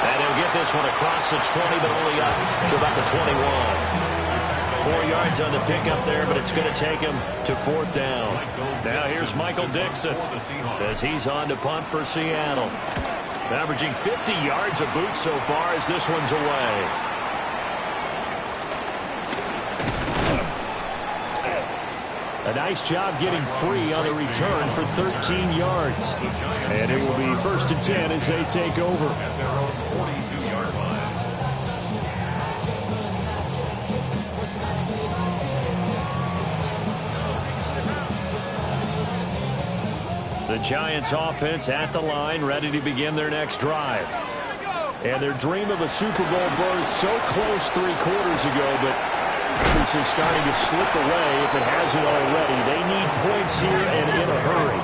And he'll get this one across the 20, but only up to about the 21. 4 yards on the pickup there, but it's going to take him to 4th down. Now here's Michael Dixon as he's on to punt for Seattle. Averaging 50 yards a boot so far as this one's away. A nice job getting free on the return for 13 yards. And it will be 1st and 10 as they take over. At their own 42-yard line. The Giants offense at the line, ready to begin their next drive. And their dream of a Super Bowl berth so close 3 quarters ago, but obviously starting to slip away if it hasn't already. They need points here and in a hurry.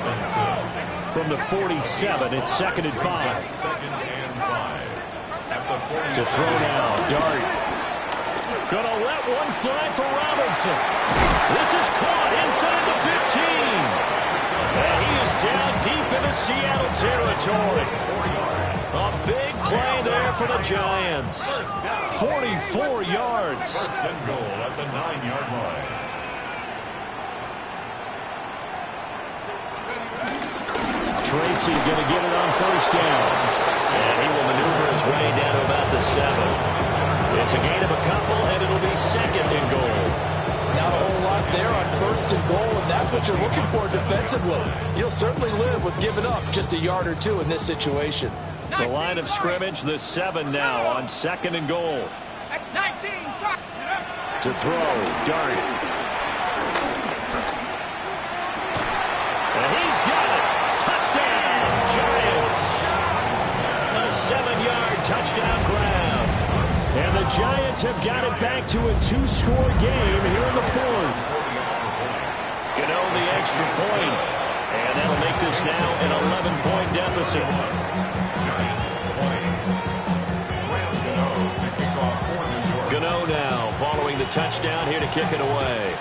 From the 47, it's 2nd and 5. 2nd and 5. At the 47. To throw now, Dart. Gonna let one fly for Robinson. This is caught inside the 15. And he is down deep into Seattle territory. A big play there for the Giants. 44 yards. 1st and goal at the 9-yard line. Tracy going to get it on 1st down. And he will maneuver his way down to about the 7. It's a gain of a couple, and it'll be 2nd and goal. Not a whole lot there on 1st and goal, and that's what you're looking for defensively. You'll certainly live with giving up just a yard or 2 in this situation. The line of scrimmage, the 7 now on 2nd and goal. 19, To throw, Dart. And he's got it. Touchdown, Giants. A 7-yard touchdown grab. And the Giants have got it back to a 2-score game here in the 4th. Gano the extra point. And that'll make this now an 11-point deficit. Giants play. Graham Gano to kick off for New York. Gano now following the touchdown here to kick it away.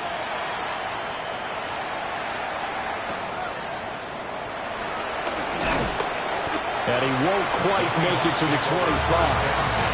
And he won't quite make it to the 25.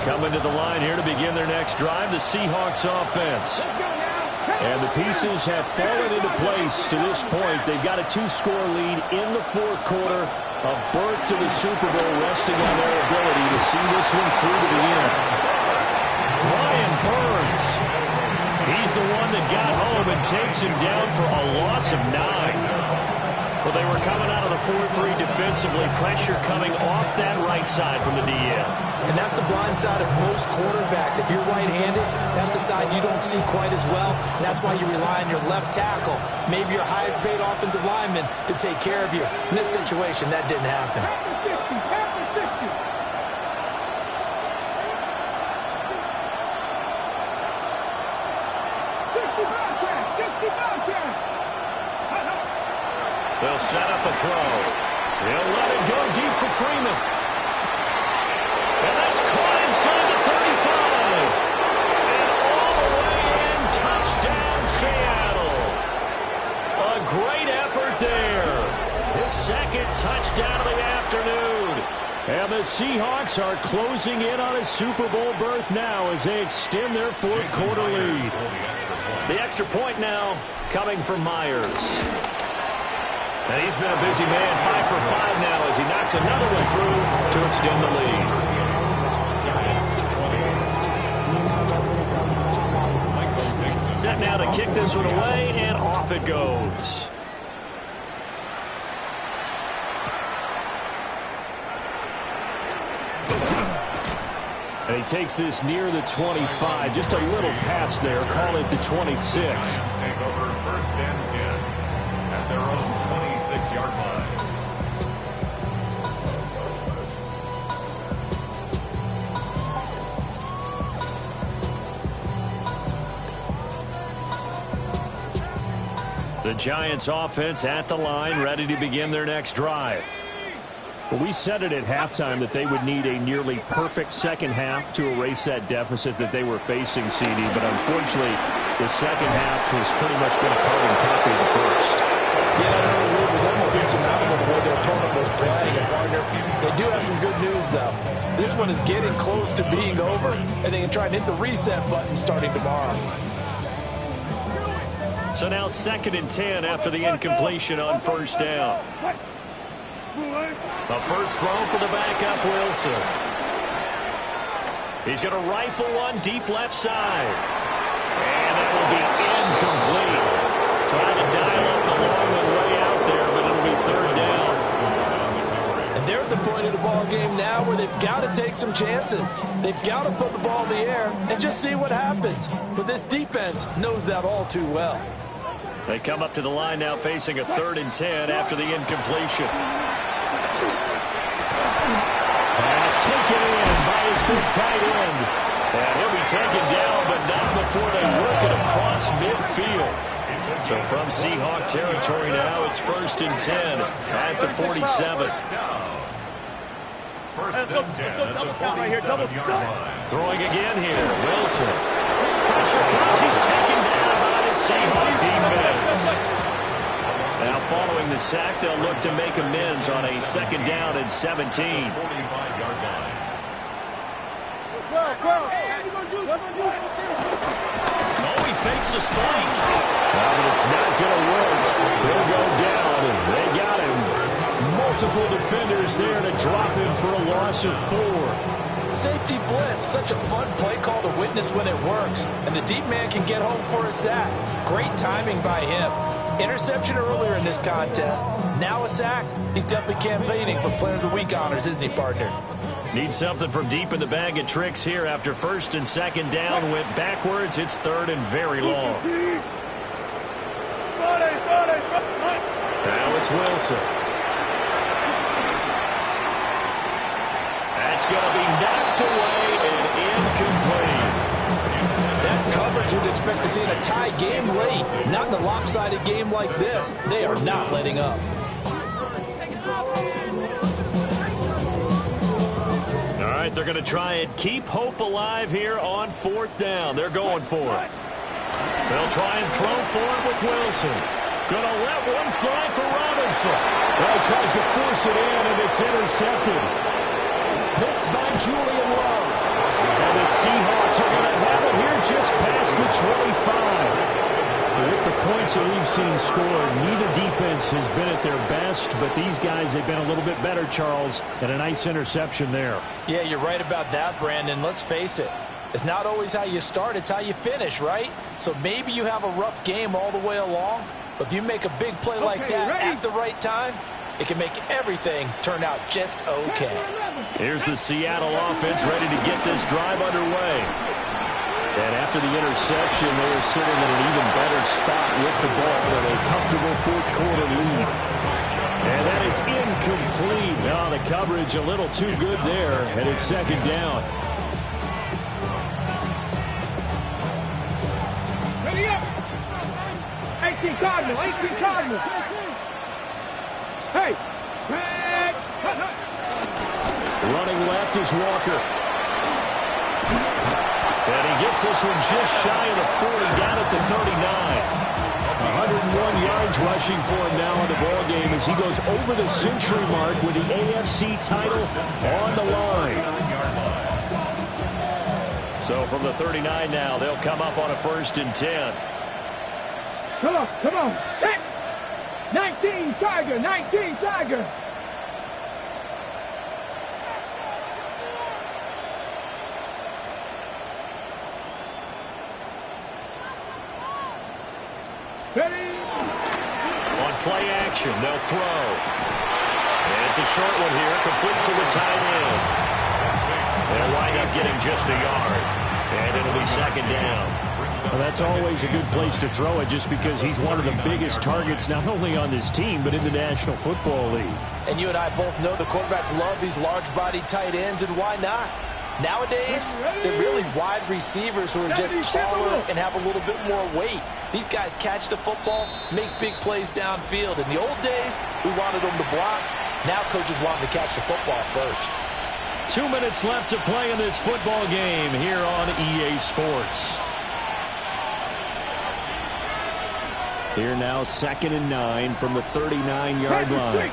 Coming to the line here to begin their next drive, the Seahawks offense. And the pieces have fallen into place to this point. They've got a 2-score lead in the 4th quarter. A berth to the Super Bowl resting on their ability to see this one through to the end. Brian Burns. He's the one that got home and takes him down for a loss of 9. Well, they were coming out of the 4-3 defensively. Pressure coming off that right side from the DN. And that's the blind side of most quarterbacks. If you're right-handed, that's the side you don't see quite as well. And that's why you rely on your left tackle, maybe your highest-paid offensive lineman, to take care of you. In this situation, that didn't happen. They'll set up a throw. They'll let it go deep for Freeman. And that's caught inside the 35. And all the way in, touchdown Seattle. A great effort there. His 2nd touchdown of the afternoon. And the Seahawks are closing in on a Super Bowl berth now as they extend their 4th quarter lead. The extra point now coming from Myers. And he's been a busy man, 5 for 5 now as he knocks another one through to extend the lead. Set now to kick this one away, and off it goes. And he takes this near the 25. Just a little pass there. Call it the 26. The Giants take over 1st and 10 at their own 26-yard line. The Giants offense at the line, ready to begin their next drive. Well, we said it at halftime that they would need a nearly perfect second half to erase that deficit that they were facing, CD. But unfortunately, the second half has pretty much been a carbon copy of the first. Yeah, it was almost insurmountable the way their opponent was playing. And partner, they do have some good news, though. This one is getting close to being over, and they can try and hit the reset button starting tomorrow. So now 2nd and 10 after the incompletion on 1st down. A first throw for the backup, Wilson. He's going to rifle one deep left side. And that will be incomplete. Trying to dial up the long one way out there, but it'll be 3rd down. And they're at the point of the ball game now where they've got to take some chances. They've got to put the ball in the air and just see what happens. But this defense knows that all too well. They come up to the line now facing a 3rd and 10 after the incompletion. Pass taken in by his big tight end. And he'll be taken down, but not before they work it across midfield. So from Seahawk territory now, it's 1st and 10 at the 47. 1st and 10 at the 47-yard line. Throwing again here, Wilson. Pressure comes, he's taken down by the Seahawk defense. Now following the sack, they'll look to make amends on a 2nd down and 17. 45-yard line. Oh, he fakes a spike. But it's not going to work. He'll go down, and they got him. Multiple defenders there to drop him for a loss of 4. Safety blitz, such a fun play call to witness when it works. And the deep man can get home for a sack. Great timing by him. Interception earlier in this contest. Now a sack. He's definitely campaigning for Player of the Week honors, isn't he, partner? Need something from deep in the bag of tricks here after 1st and 2nd down. Went backwards. It's 3rd and very long. Now it's Wilson. That's going to be knocked away and incomplete. That's coverage you'd expect to see in a tie game late. Not in a lopsided game like this. They are not letting up. All right, they're going to try and keep hope alive here on 4th down. They're going for it. They'll try and throw for it with Wilson. Going to let one fly for Robinson. Well, he tries to force it in, and it's intercepted. Picked by Julian Love. And the Seahawks are going to have it here just past the 25. With the points that we've seen scored, neither defense has been at their best, but these guys have been a little bit better, Charles, and a nice interception there. Yeah, you're right about that, Brandon. Let's face it. It's not always how you start, it's how you finish, right? So maybe you have a rough game all the way along, but if you make a big play like that at the right time, it can make everything turn out just okay. Here's the Seattle offense ready to get this drive underway. And after the interception, they are sitting in an even better spot with the ball with a comfortable 4th quarter lead. And that is incomplete. Now the coverage a little too good there, and it's 2nd down. Ready up! 18 Cardinal, 18 Cardinal. Hey! Running left is Walker. And he gets this one just shy of the 40, down at the 39. 101 yards rushing for him now in the ball game as he goes over the century mark with the AFC title on the line. So from the 39 now, they'll come up on a 1st and 10. Come on, come on. Set. 19 Tiger, 19 Tiger. Ready? On play action, they'll throw. And it's a short one here, complete to the tight end. They'll wind up getting just a yard. And it'll be second down. Well, that's always a good place to throw it just because he's one of the biggest targets not only on this team but in the National Football League. And you and I both know the quarterbacks love these large-bodied tight ends, and why not? Nowadays, they're really wide receivers who are just taller and have a little bit more weight. These guys catch the football, make big plays downfield. In the old days, we wanted them to block. Now coaches want them to catch the football first. 2 minutes left to play in this football game here on EA Sports. Here now, 2nd and 9 from the 39-yard line.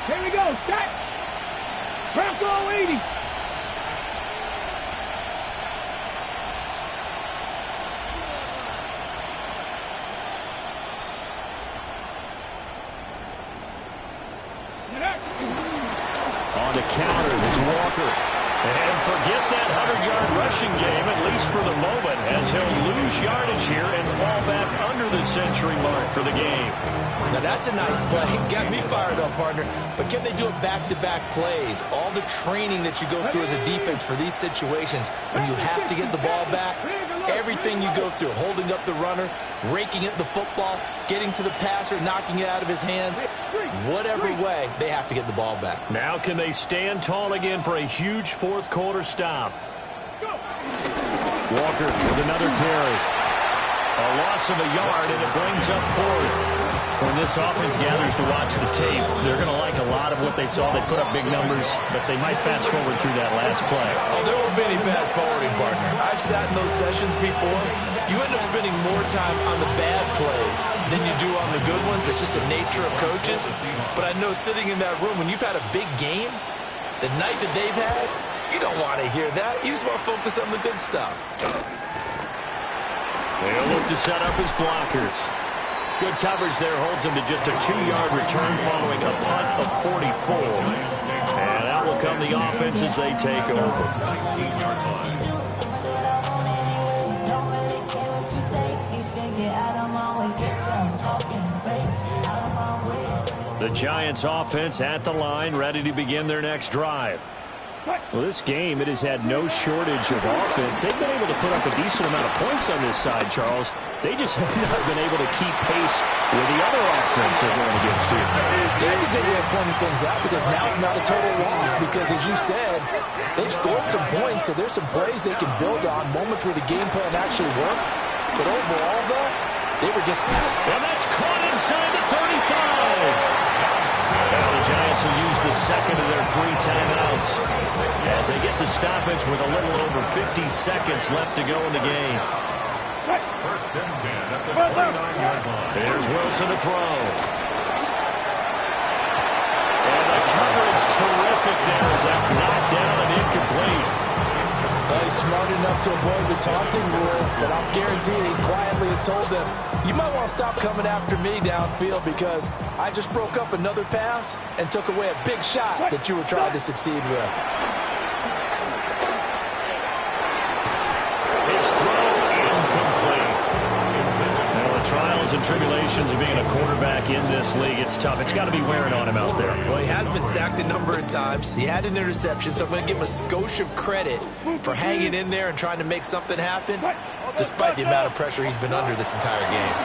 Here we go. Set. Craft all 80. On the counter, there's Walker. And forget that 100-yard rushing game, at least for the moment, as he'll lose yardage here and fall back under the century mark for the game. Now that's a nice play. Got me fired up, partner. But can they do it back-to-back plays? All the training that you go through as a defense for these situations, when you have to get the ball back, everything you go through, holding up the runner, raking at the football, getting to the passer, knocking it out of his hands, whatever way, they have to get the ball back. Now can they stand tall again for a huge fourth-quarter stop? Walker with another carry. A loss of a yard, and it brings up fourth. When this offense gathers to watch the tape, they're going to like a lot of what they saw. They put up big numbers, but they might fast forward through that last play. Oh, there won't be any fast-forwarding, partner. I've sat in those sessions before. You end up spending more time on the bad plays than you do on the good ones. It's just the nature of coaches. But I know sitting in that room, when you've had a big game, the night that they've had, you don't want to hear that. You just want to focus on the good stuff. They'll look to set up his blockers. Good coverage there holds him to just a 2-yard return following a punt of 44. And out will come the offense as they take over. 19-yard line. The Giants offense at the line, ready to begin their next drive. Well, this game, it has had no shortage of offense. They've been able to put up a decent amount of points on this side, Charles. They just have not been able to keep pace with the other offense they're going against, too. That's a good way of pointing things out, because now it's not a total loss. Because, as you said, they've scored some points, so there's some plays they can build on, moments where the game plan actually worked. But overall, though, they were just... And that's caught inside the 35. Now the Giants will use the second of their 3 timeouts as they get the stoppage with a little over 50 seconds left to go in the game. First and 10 at the 49-yard line. Here's Wilson to throw. And the coverage terrific there as that's knocked down and incomplete. Well, he's smart enough to avoid the taunting rule, but I'm guaranteed he quietly has told them, you might want to stop coming after me downfield because I just broke up another pass and took away a big shot that you were trying to succeed with. His throw incomplete. Now the trials and tribulations of being a quarterback in this league, it's tough. It's got to be wearing on him out there. Well, he has been sacked a number of times. He had an interception, so I'm going to give him a skosh of credit for hanging in there and trying to make something happen, despite the amount of pressure he's been under this entire game.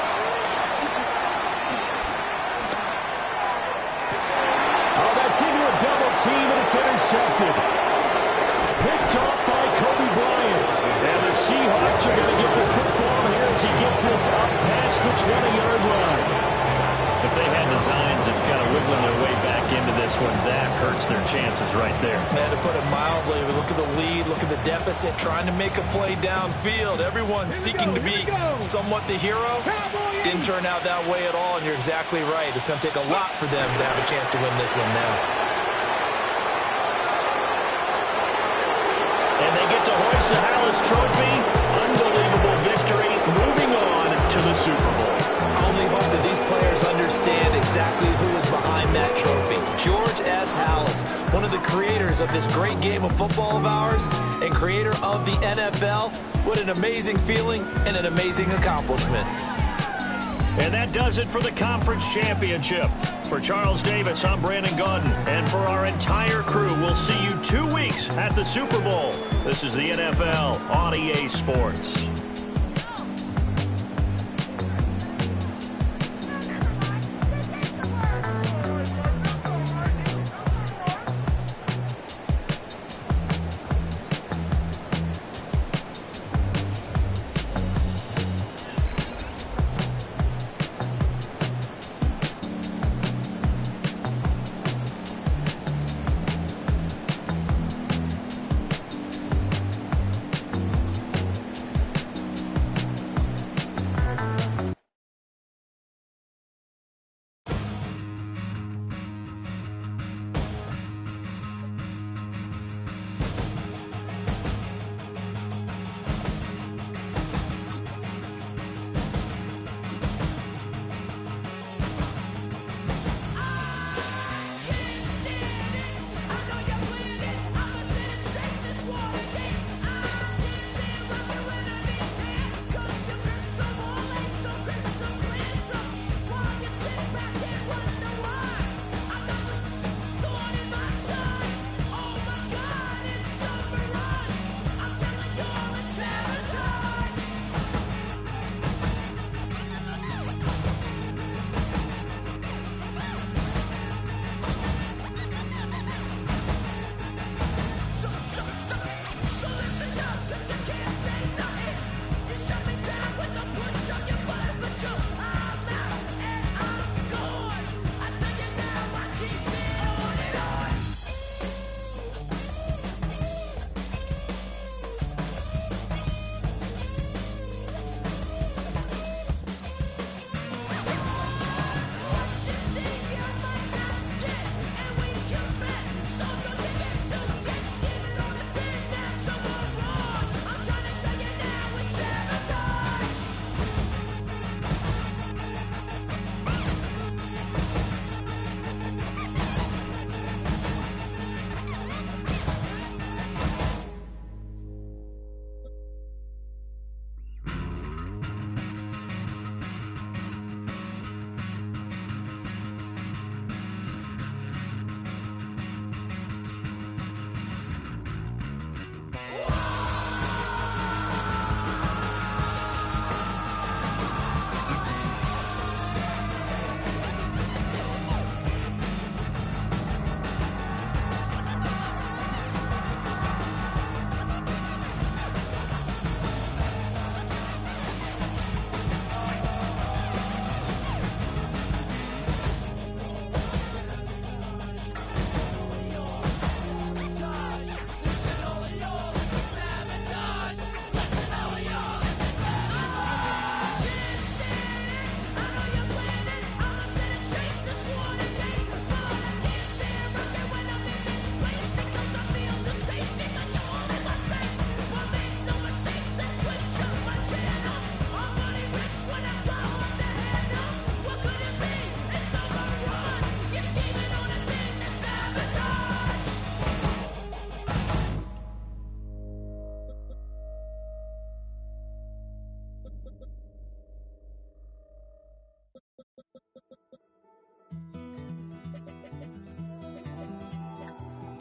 Oh, that's into a double team, and it's intercepted. Picked off by Kobe Bryant. And the Seahawks are going to get the football here as he gets this up past the 20-yard line. If they had designs of kind of wiggling their way back into this one, that hurts their chances right there. Man, to put it mildly, look at the lead, look at the deficit, trying to make a play downfield. Everyone seeking to be somewhat the hero. Didn't turn out that way at all, and you're exactly right. It's going to take a lot for them to have a chance to win this one now. And they get to hoist the Hallis Trophy. Unbelievable victory. Moving on to the Super Bowl. I only hope that these players understand exactly who is behind that trophy. George S. Halas, one of the creators of this great game of football of ours and creator of the NFL. What an amazing feeling and an amazing accomplishment. And that does it for the conference championship. For Charles Davis, I'm Brandon Gaudin. And for our entire crew, we'll see you 2 weeks at the Super Bowl. This is the NFL on EA Sports.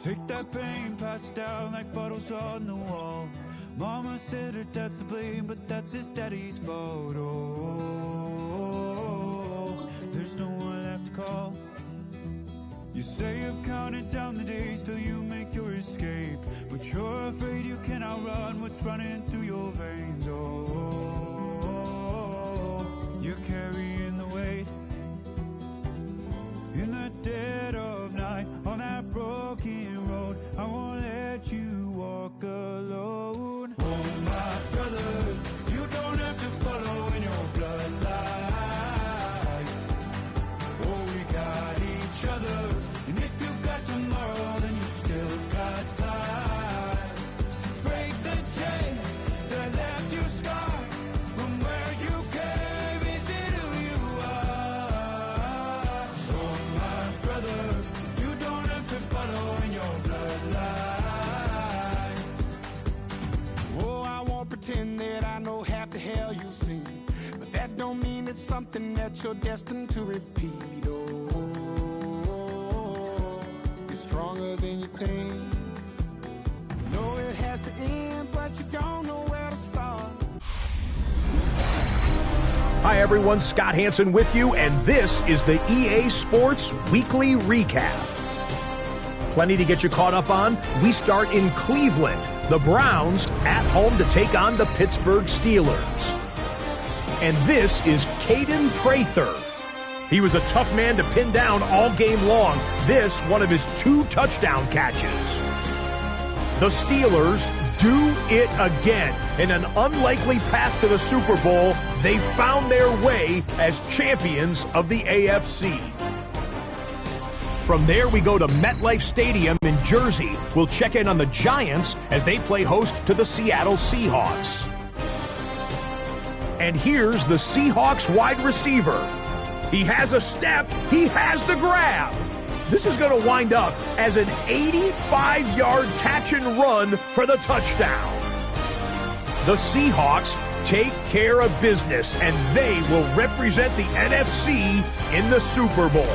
Take that pain, pass it down like bottles on the wall. Mama said her dad's to blame, but that's his daddy's fault. Oh, there's no one left to call. You stay up counting down the days till you make your escape, but you're afraid you cannot run what's running through your veins. Oh, you're carrying the weight in the dead of night on that broken road. I won't let you walk alone. Oh, my brother, you don't have to follow in your bloodline. Oh, we got each other, and if you got tomorrow, then you still got time to break the chain that left you scarred from where you came into who you are. Oh, my brother, you don't have to follow in your bloodline. Oh, I won't pretend that I know half the hell you've seen, but that don't mean it's something that you're destined to repeat. Oh, longer than you think. You know it has to end, but you don't know where to start. Hi everyone, Scott Hansen with you, and this is the EA Sports Weekly Recap. Plenty to get you caught up on. We start in Cleveland. The Browns at home to take on the Pittsburgh Steelers. And this is Caden Prather. He was a tough man to pin down all game long. This, one of his 2 touchdown catches. The Steelers do it again. In an unlikely path to the Super Bowl, they found their way as champions of the AFC. From there, we go to MetLife Stadium in Jersey. We'll check in on the Giants as they play host to the Seattle Seahawks. And here's the Seahawks wide receiver. He has a step, he has the grab. This is going to wind up as an 85-yard catch and run for the touchdown. The Seahawks take care of business, and they will represent the NFC in the Super Bowl.